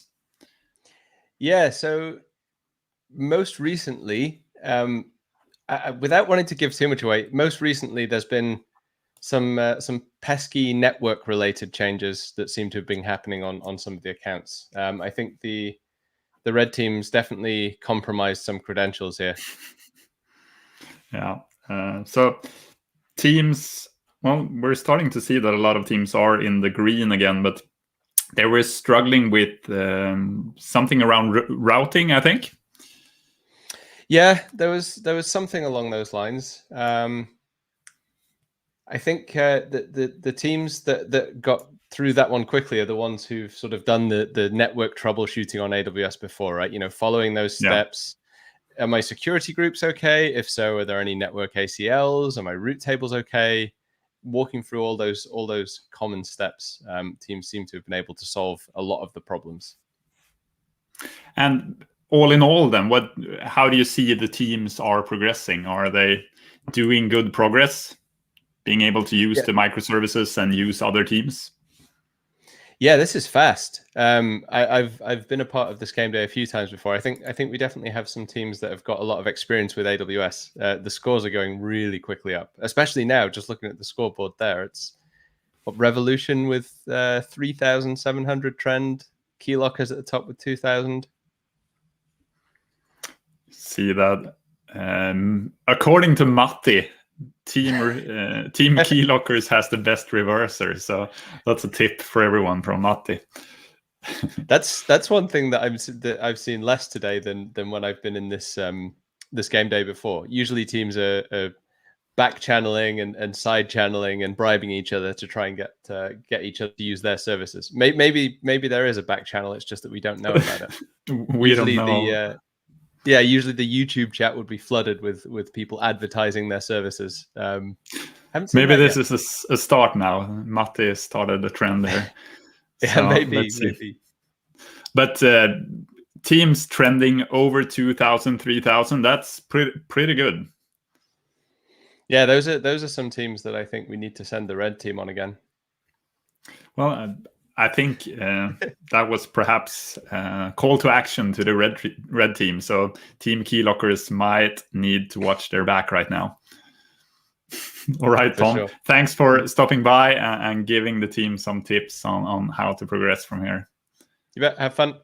Yeah, so most recently, without wanting to give too much away, most recently there's been some pesky network related changes that seem to have been happening on some of the accounts. I think the red team's definitely compromised some credentials here. Yeah. So teams, well, we're starting to see that a lot of teams are in the green again, but they were struggling with something around routing, I think. Yeah, there was something along those lines. I think the teams that got through that one quickly are the ones who've sort of done the network troubleshooting on AWS before, right? You know, following those steps. Yeah. Are my security groups okay? If so, are there any network ACLs? Are my route tables okay? Walking through all those common steps, teams seem to have been able to solve a lot of the problems. And all in all, then, how do you see the teams are progressing? Are they doing good progress, being able to use the microservices and use other teams? Yeah, this is fast. I've been a part of this game day a few times before. I think we definitely have some teams that have got a lot of experience with AWS. The scores are going really quickly up, especially now. Just looking at the scoreboard there, it's Revolution with 3,700 trend, Keylockers at the top with 2,000. See that. According to Matti, team Keylockers has the best reverser, so that's a tip for everyone from Matti. That's one thing that I've seen less today than when I've been in this this game day before. Usually teams are back channeling and side channeling and bribing each other to try and get each other to use their services. Maybe there is a back channel. It's just that we don't know about it. We don't know. Usually the YouTube chat would be flooded with people advertising their services. Maybe this is a start now. Matti started the trend there. Yeah, so maybe. But teams trending over 2,000, 3,000, that's pretty good. Yeah, those are some teams that I think we need to send the red team on again. Well, I think that was perhaps a call to action to the red team. So Team Keylockers might need to watch their back right now. All right, Tom. Sure. Thanks for stopping by and giving the team some tips on how to progress from here. You bet. Have fun.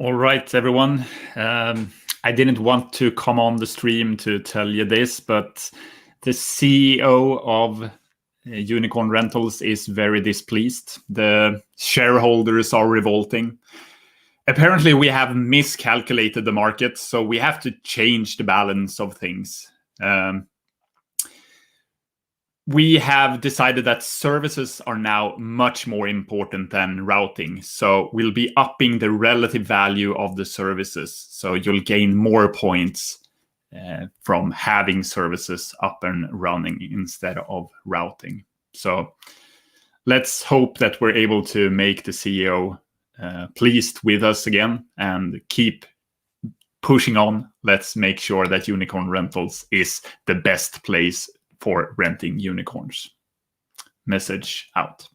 All right, everyone. I didn't want to come on the stream to tell you this, but the CEO of Unicorn.Rentals is very displeased. The shareholders are revolting. Apparently, we have miscalculated the market, so we have to change the balance of things. We have decided that services are now much more important than routing. So we'll be upping the relative value of the services. So you'll gain more points from having services up and running instead of routing. So let's hope that we're able to make the CEO pleased with us again and keep pushing on. Let's make sure that Unicorn.Rentals is the best place for renting unicorns. Message out.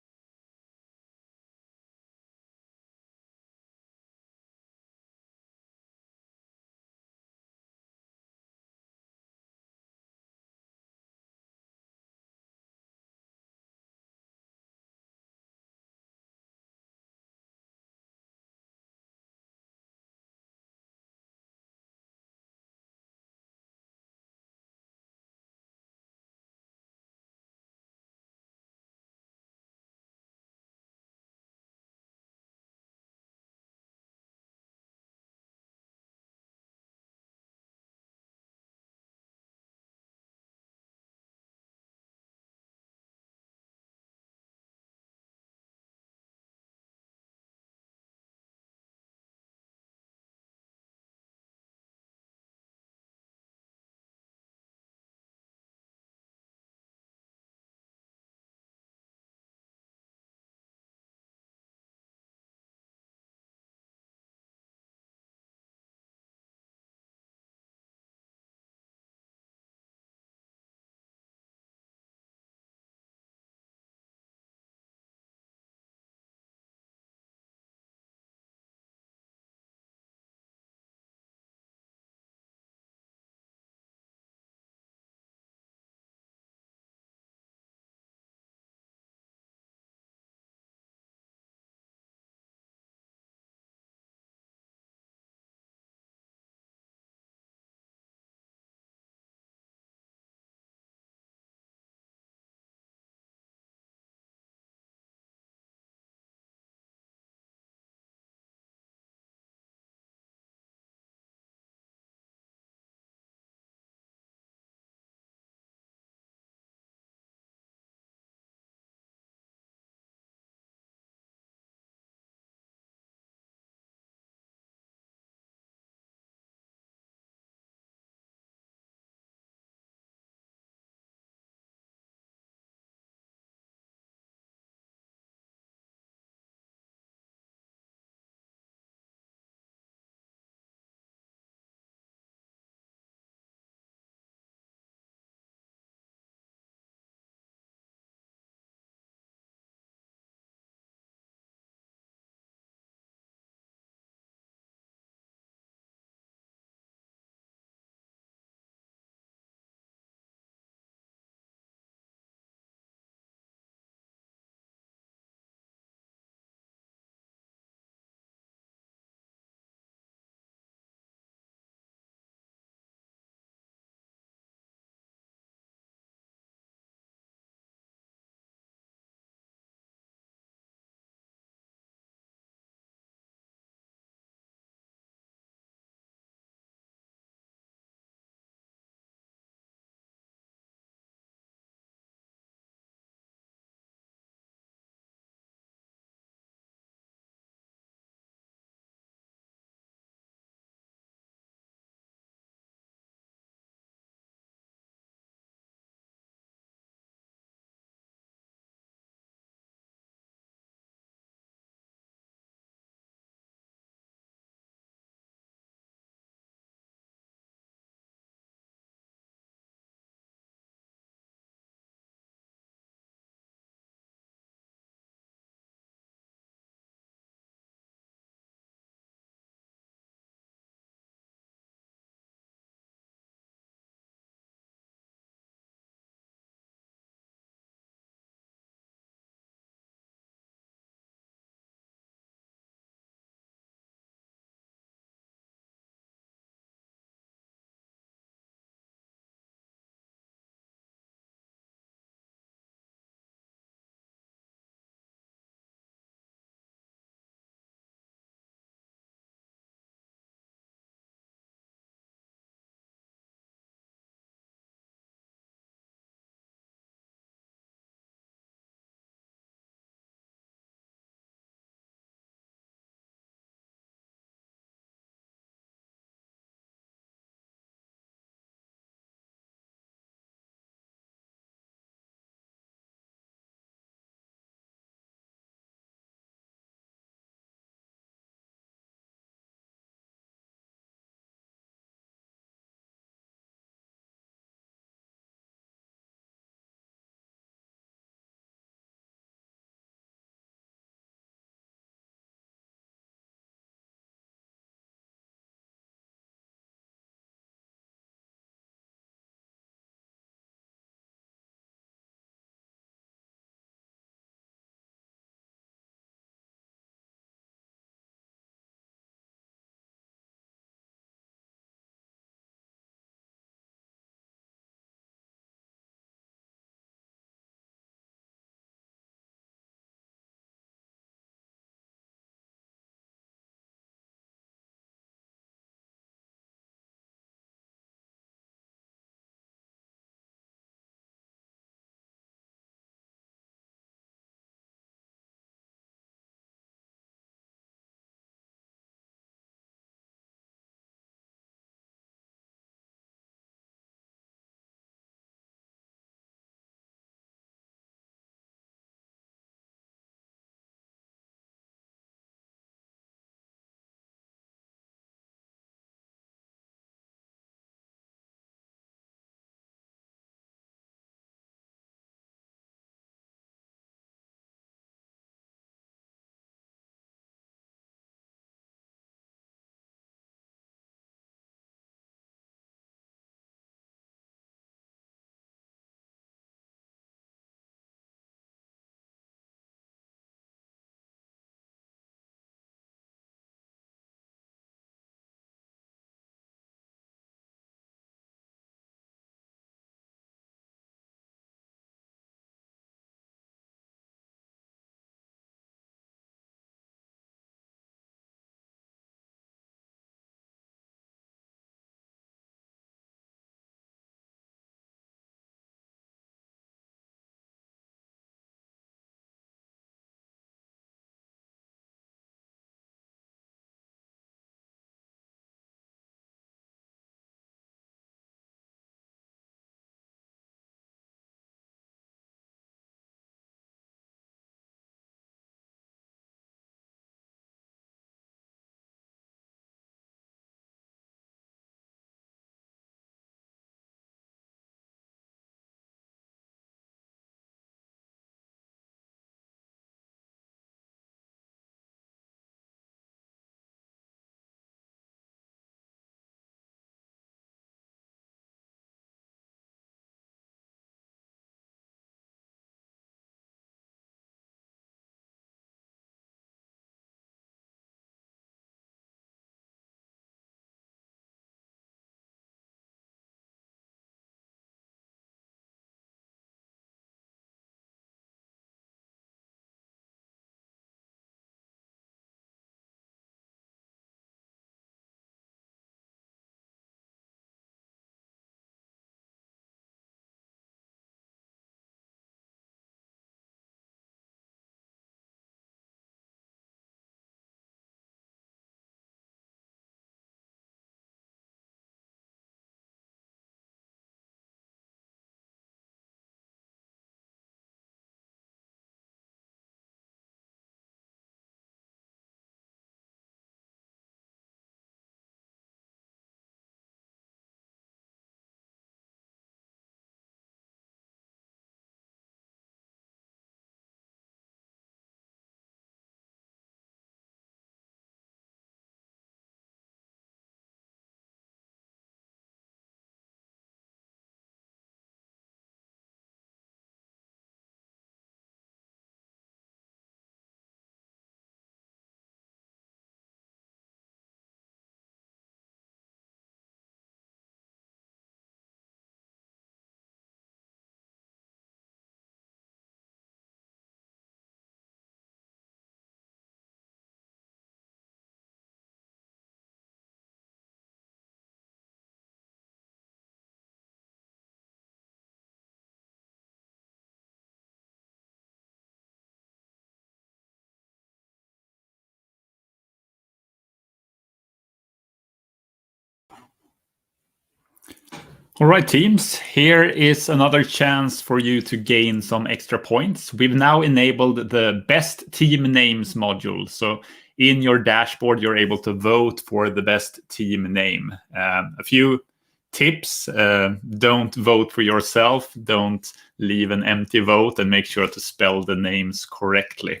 All right, teams, here is another chance for you to gain some extra points. We've now enabled the best team names module. So in your dashboard, you're able to vote for the best team name. A few tips: don't vote for yourself, don't leave an empty vote, and make sure to spell the names correctly.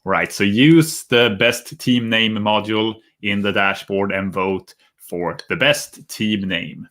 Right, so use the best team name module in the dashboard and vote for the best team name.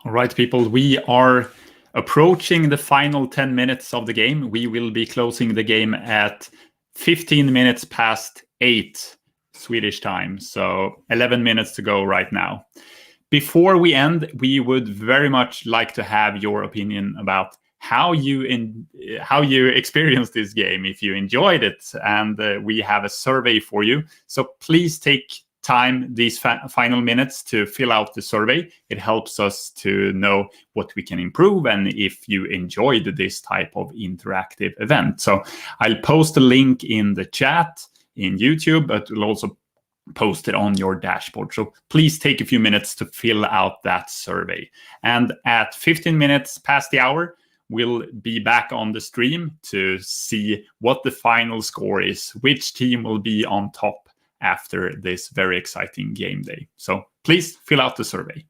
All right, people, we are approaching the final 10 minutes of the game. We will be closing the game at 15 minutes past 8 Swedish time. So 11 minutes to go right now. Before we end, we would very much like to have your opinion about how you experienced this game, if you enjoyed it, and we have a survey for you. So please take time these final minutes to fill out the survey. It helps us to know what we can improve and if you enjoyed this type of interactive event. So I'll post a link in the chat in YouTube, but we'll also post it on your dashboard. So please take a few minutes to fill out that survey. And at 15 minutes past the hour, we'll be back on the stream to see what the final score is, which team will be on top after this very exciting game day. So please fill out the survey.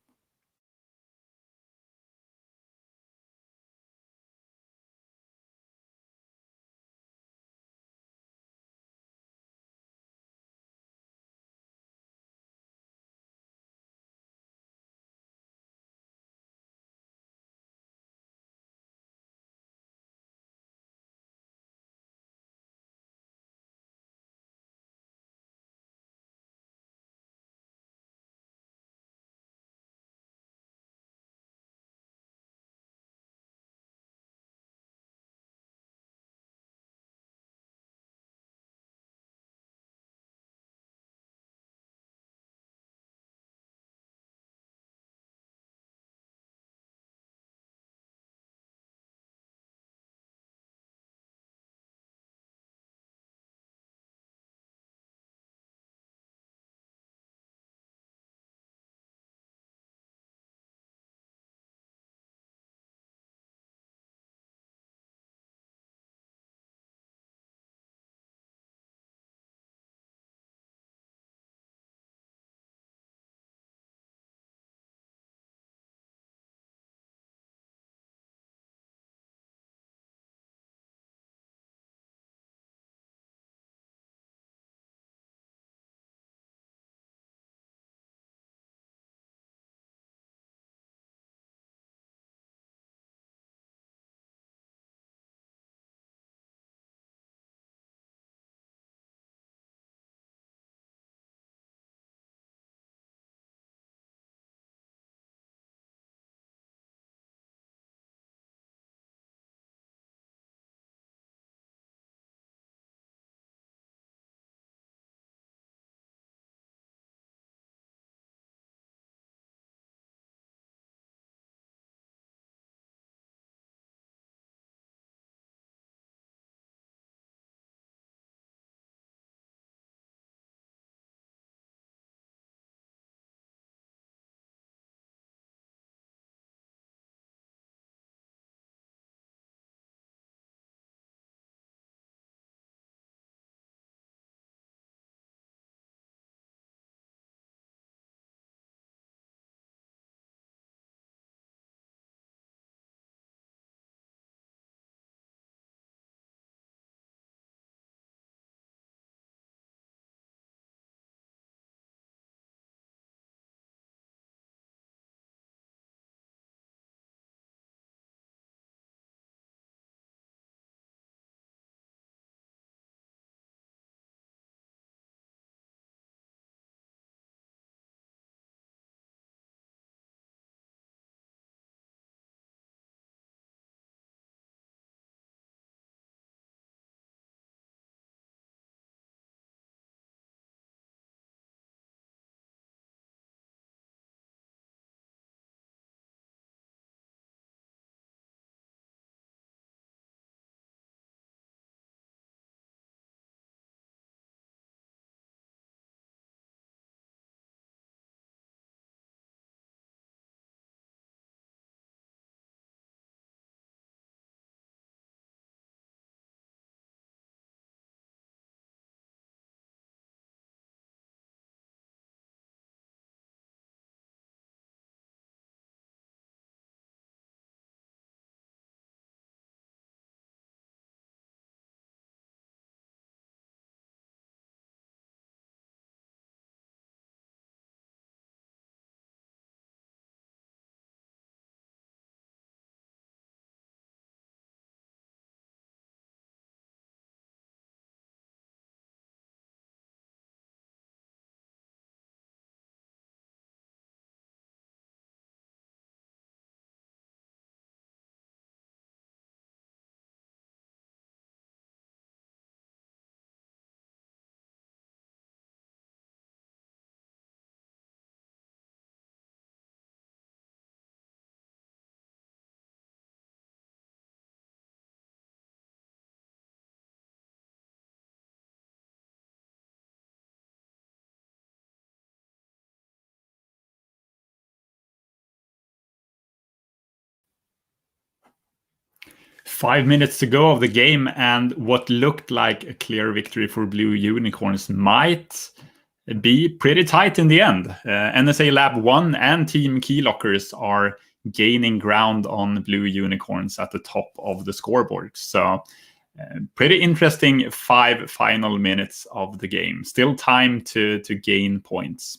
5 minutes to go of the game, and what looked like a clear victory for Blue Unicorns might be pretty tight in the end. NSA Lab 1 and Team Keylockers are gaining ground on Blue Unicorns at the top of the scoreboard. So pretty interesting 5 final minutes of the game. Still time to gain points.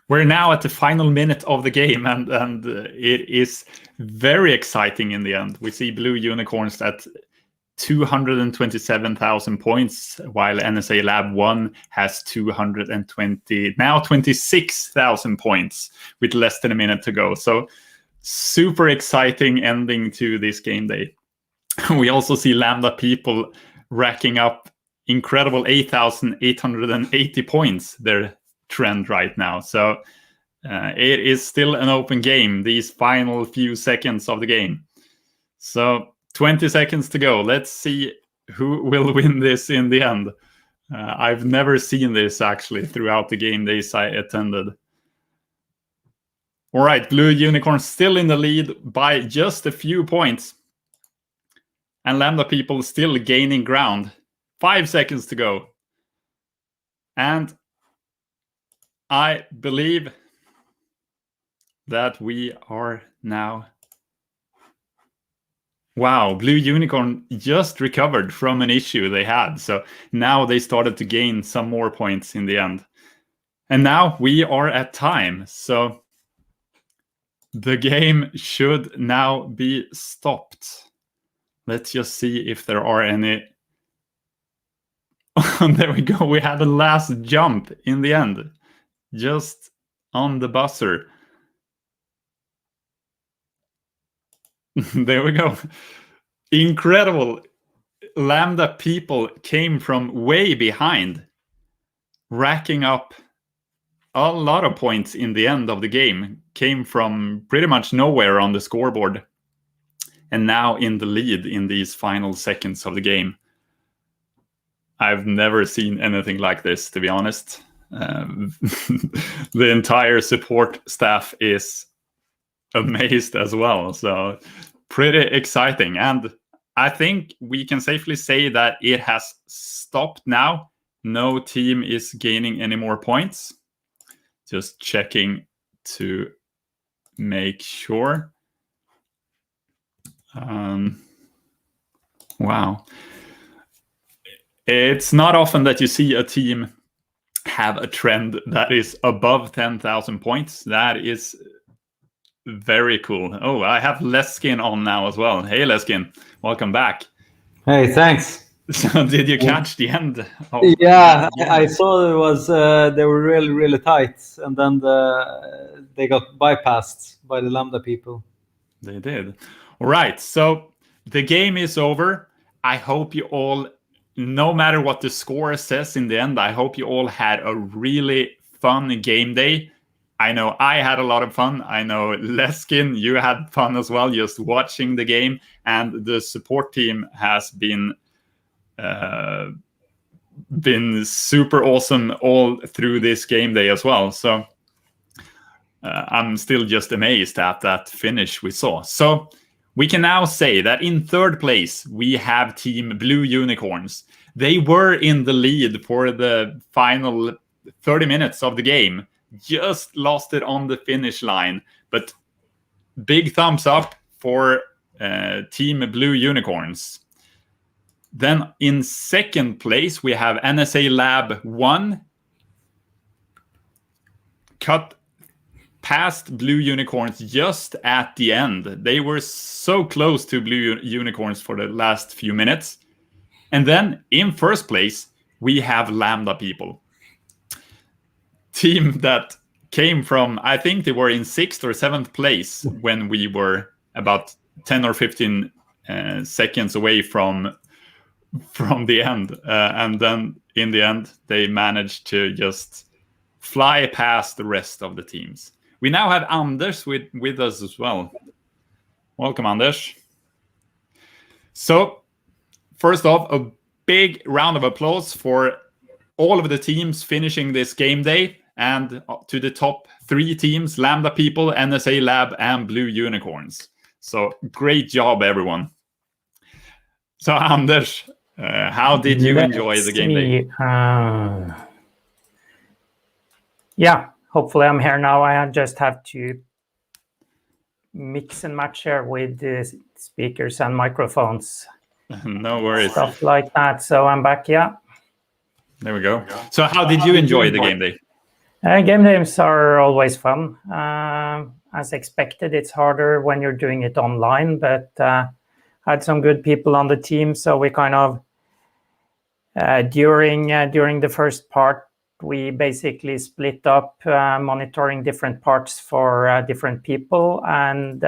We're now at the final minute of the game, and it is very exciting in the end. We see Blue Unicorns at 227,000 points, while NSA Lab 1 has 26,000 points with less than a minute to go. So super exciting ending to this game day. We also see Lambda people racking up incredible 8,880 points, their trend right now. So it is still an open game, these final few seconds of the game. So 20 seconds to go. Let's see who will win this in the end. I've never seen this actually throughout the game days I attended. All right, Blue Unicorn still in the lead by just a few points. And Lambda people still gaining ground. 5 seconds to go. And I believe that we are now... Wow, Blue Unicorn just recovered from an issue they had. So now they started to gain some more points in the end. And now we are at time. So the game should now be stopped. Let's just see if there are any... There we go. We had a last jump in the end. Just on the buzzer. There we go. Incredible. Lambda people came from way behind, racking up a lot of points in the end of the game. Came from pretty much nowhere on the scoreboard, and now in the lead in these final seconds of the game. I've never seen anything like this, to be honest. The entire support staff is amazed as well. So pretty exciting. And I think we can safely say that it has stopped now. No team is gaining any more points. Just checking to make sure. Wow. It's not often that you see a team have a trend that is above 10,000 points. That is very cool. Oh, I have Leskin on now as well. Hey, Leskin, welcome back. Hey, thanks. So did you catch the end? Yeah, I saw it was they were really, really tight, and then they got bypassed by the Lambda people. They did. All right, so the game is over. I hope you all, no matter what the score says in the end, I hope you all had a really fun game day. I know I had a lot of fun. I know, Leskin, you had fun as well, just watching the game. And the support team has been super awesome all through this game day as well. So I'm still just amazed at that finish we saw. So we can now say that in third place, we have Team Blue Unicorns. They were in the lead for the final 30 minutes of the game. Just lost it on the finish line. But big thumbs up for Team Blue Unicorns. Then in second place, we have NSA Lab 1. Cut past Blue Unicorns just at the end. They were so close to Blue Unicorns for the last few minutes. And then in first place, we have Lambda people. Team that came from, I think they were in 6th or 7th place when we were about 10 or 15 seconds away from the end. And then in the end, they managed to just fly past the rest of the teams. We now have Anders with us as well. Welcome, Anders. So, first off, a big round of applause for all of the teams finishing this game day, and to the top 3 teams, Lambda people, NSA Lab, and Blue Unicorns. So, great job, everyone. So, Anders, how did you enjoy the game day? Yeah, hopefully I'm here now. I just have to mix and match here with the speakers and microphones. No worries. Stuff like that. So I'm back, yeah. There we go. So how did you enjoy the game day? Game days are always fun. As expected, it's harder when you're doing it online, but had some good people on the team. So we kind of, during the first part, we basically split up monitoring different parts for different people, and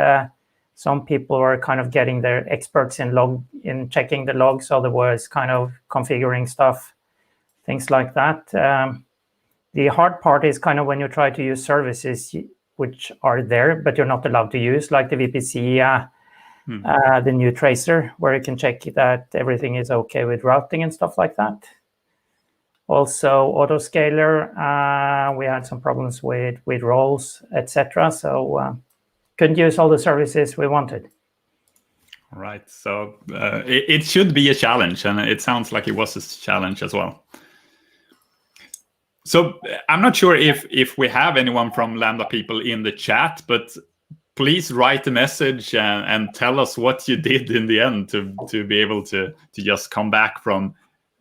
some people were kind of getting their experts in checking the logs, otherwise kind of configuring stuff, things like that. The hard part is kind of when you try to use services which are there, but you're not allowed to use, like the VPC, the new tracer, where you can check that everything is okay with routing and stuff like that. Also, autoscaler, we had some problems with roles, etc. So couldn't use all the services we wanted. All right. So it should be a challenge, and it sounds like it was a challenge as well. So I'm not sure if we have anyone from Lambda people in the chat, but please write a message and tell us what you did in the end to be able to just come back from.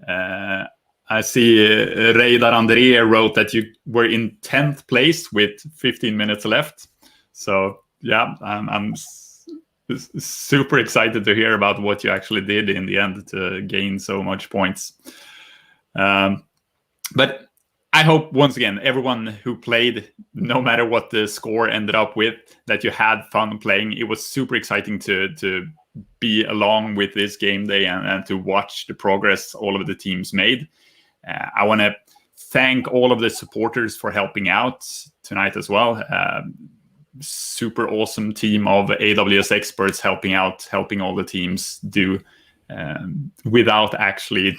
I see Reidar André wrote that you were in 10th place with 15 minutes left. So yeah, I'm super excited to hear about what you actually did in the end to gain so much points. But I hope, once again, everyone who played, no matter what the score ended up with, that you had fun playing. It was super exciting to be along with this game day and to watch the progress all of the teams made. I want to thank all of the supporters for helping out tonight as well. Super awesome team of AWS experts helping all the teams do without actually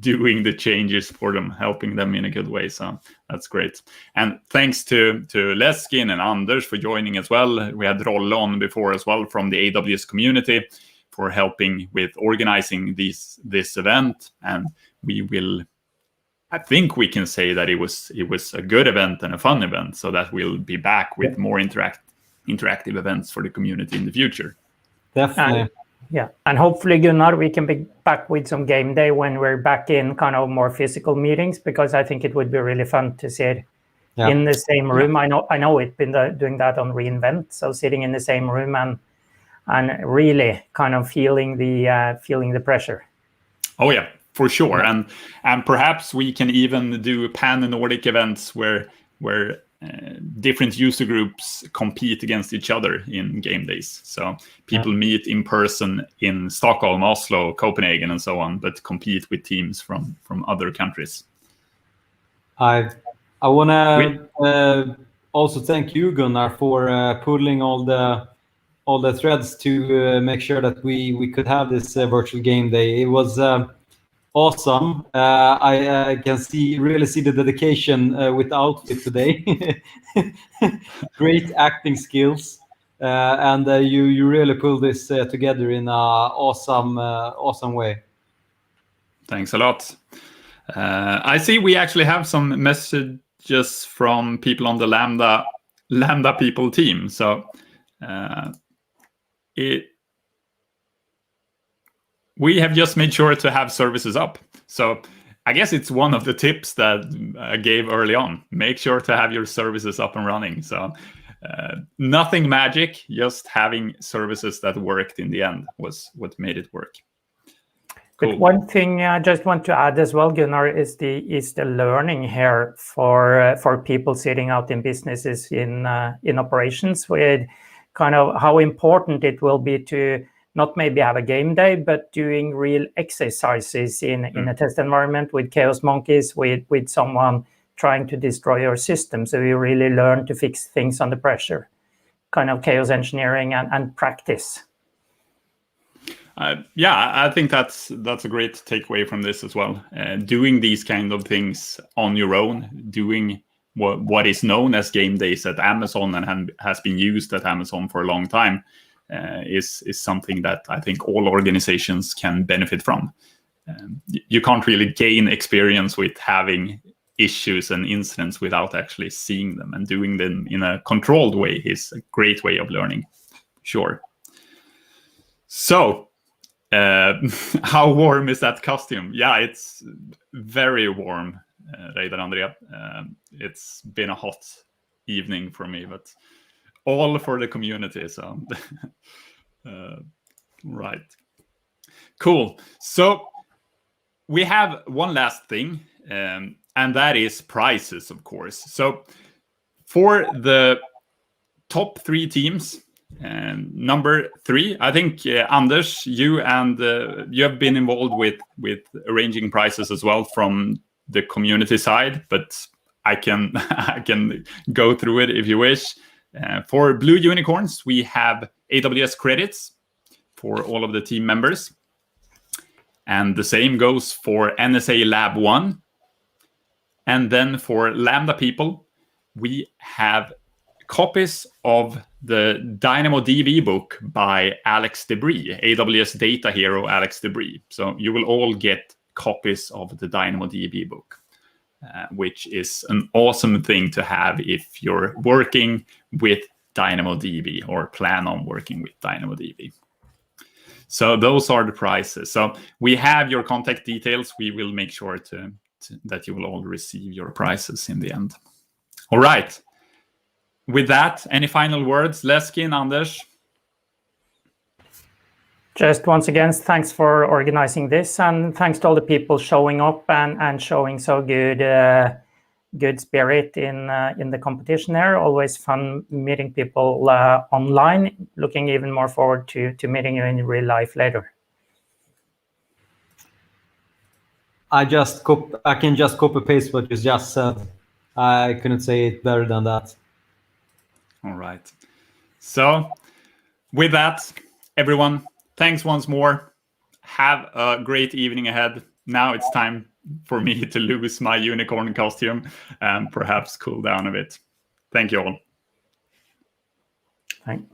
doing the changes for them, helping them in a good way. So that's great. And thanks to Leskin and Anders for joining as well. We had Rolle on before as well from the AWS community for helping with organizing this event. And I think we can say that it was a good event and a fun event, so that we'll be back with more interactive events for the community in the future. Definitely. And hopefully, Gunnar, we can be back with some game day when we're back in kind of more physical meetings, because I think it would be really fun to sit in the same room. I know we've been doing that on reInvent, so sitting in the same room and really kind of feeling the pressure. Oh yeah, for sure. And perhaps we can even do pan-Nordic events where different user groups compete against each other in game days. So people meet in person in Stockholm, Oslo, Copenhagen, and so on, but compete with teams from other countries. I want to also thank you, Gunnar, for pulling all the threads to make sure that we could have this virtual game day. It was awesome. I can really see the dedication with the outfit today. Great acting skills, and you really pulled this together in an awesome way. Thanks a lot. I see we actually have some messages from people on the Lambda people team. So we have just made sure to have services up. So I guess it's one of the tips that I gave early on. Make sure to have your services up and running. So nothing magic, just having services that worked in the end was what made it work. Cool. But one thing I just want to add as well, Gunnar, is the learning here for people sitting out in businesses in operations, with kind of how important it will be to not maybe have a game day, but doing real exercises in a test environment with chaos monkeys, with someone trying to destroy your system. So you really learn to fix things under pressure, kind of chaos engineering and practice. I think that's a great takeaway from this as well. Doing these kind of things on your own, doing what is known as game days at Amazon and has been used at Amazon for a long time, is something that I think all organizations can benefit from. You can't really gain experience with having issues and incidents without actually seeing them, and doing them in a controlled way is a great way of learning. Sure. So, how warm is that costume? Yeah, it's very warm, Reidar André. It's been a hot evening for me, but all for the community. So, right. Cool. So we have one last thing, and that is prices, of course. So for the top 3 teams, number 3, I think Anders, you have been involved with arranging prices as well from the community side, but I can go through it if you wish. For Blue Unicorns, we have AWS credits for all of the team members. And the same goes for NSA Lab 1. And then for Lambda people, we have copies of the DynamoDB book by Alex Debris, AWS data hero Alex Debris. So you will all get copies of the DynamoDB book. which is an awesome thing to have if you're working with DynamoDB or plan on working with DynamoDB. So those are the prices. So we have your contact details. We will make sure that you will all receive your prices in the end. All right. With that, any final words? Leskin, Anders? Just once again, thanks for organizing this, and thanks to all the people showing up and showing so good spirit in the competition there. Always fun meeting people online. Looking even more forward to meeting you in real life later. I can just copy paste what you just said. I couldn't say it better than that. All right. So with that, everyone, thanks once more. Have a great evening ahead. Now it's time for me to lose my unicorn costume and perhaps cool down a bit. Thank you all. Thanks.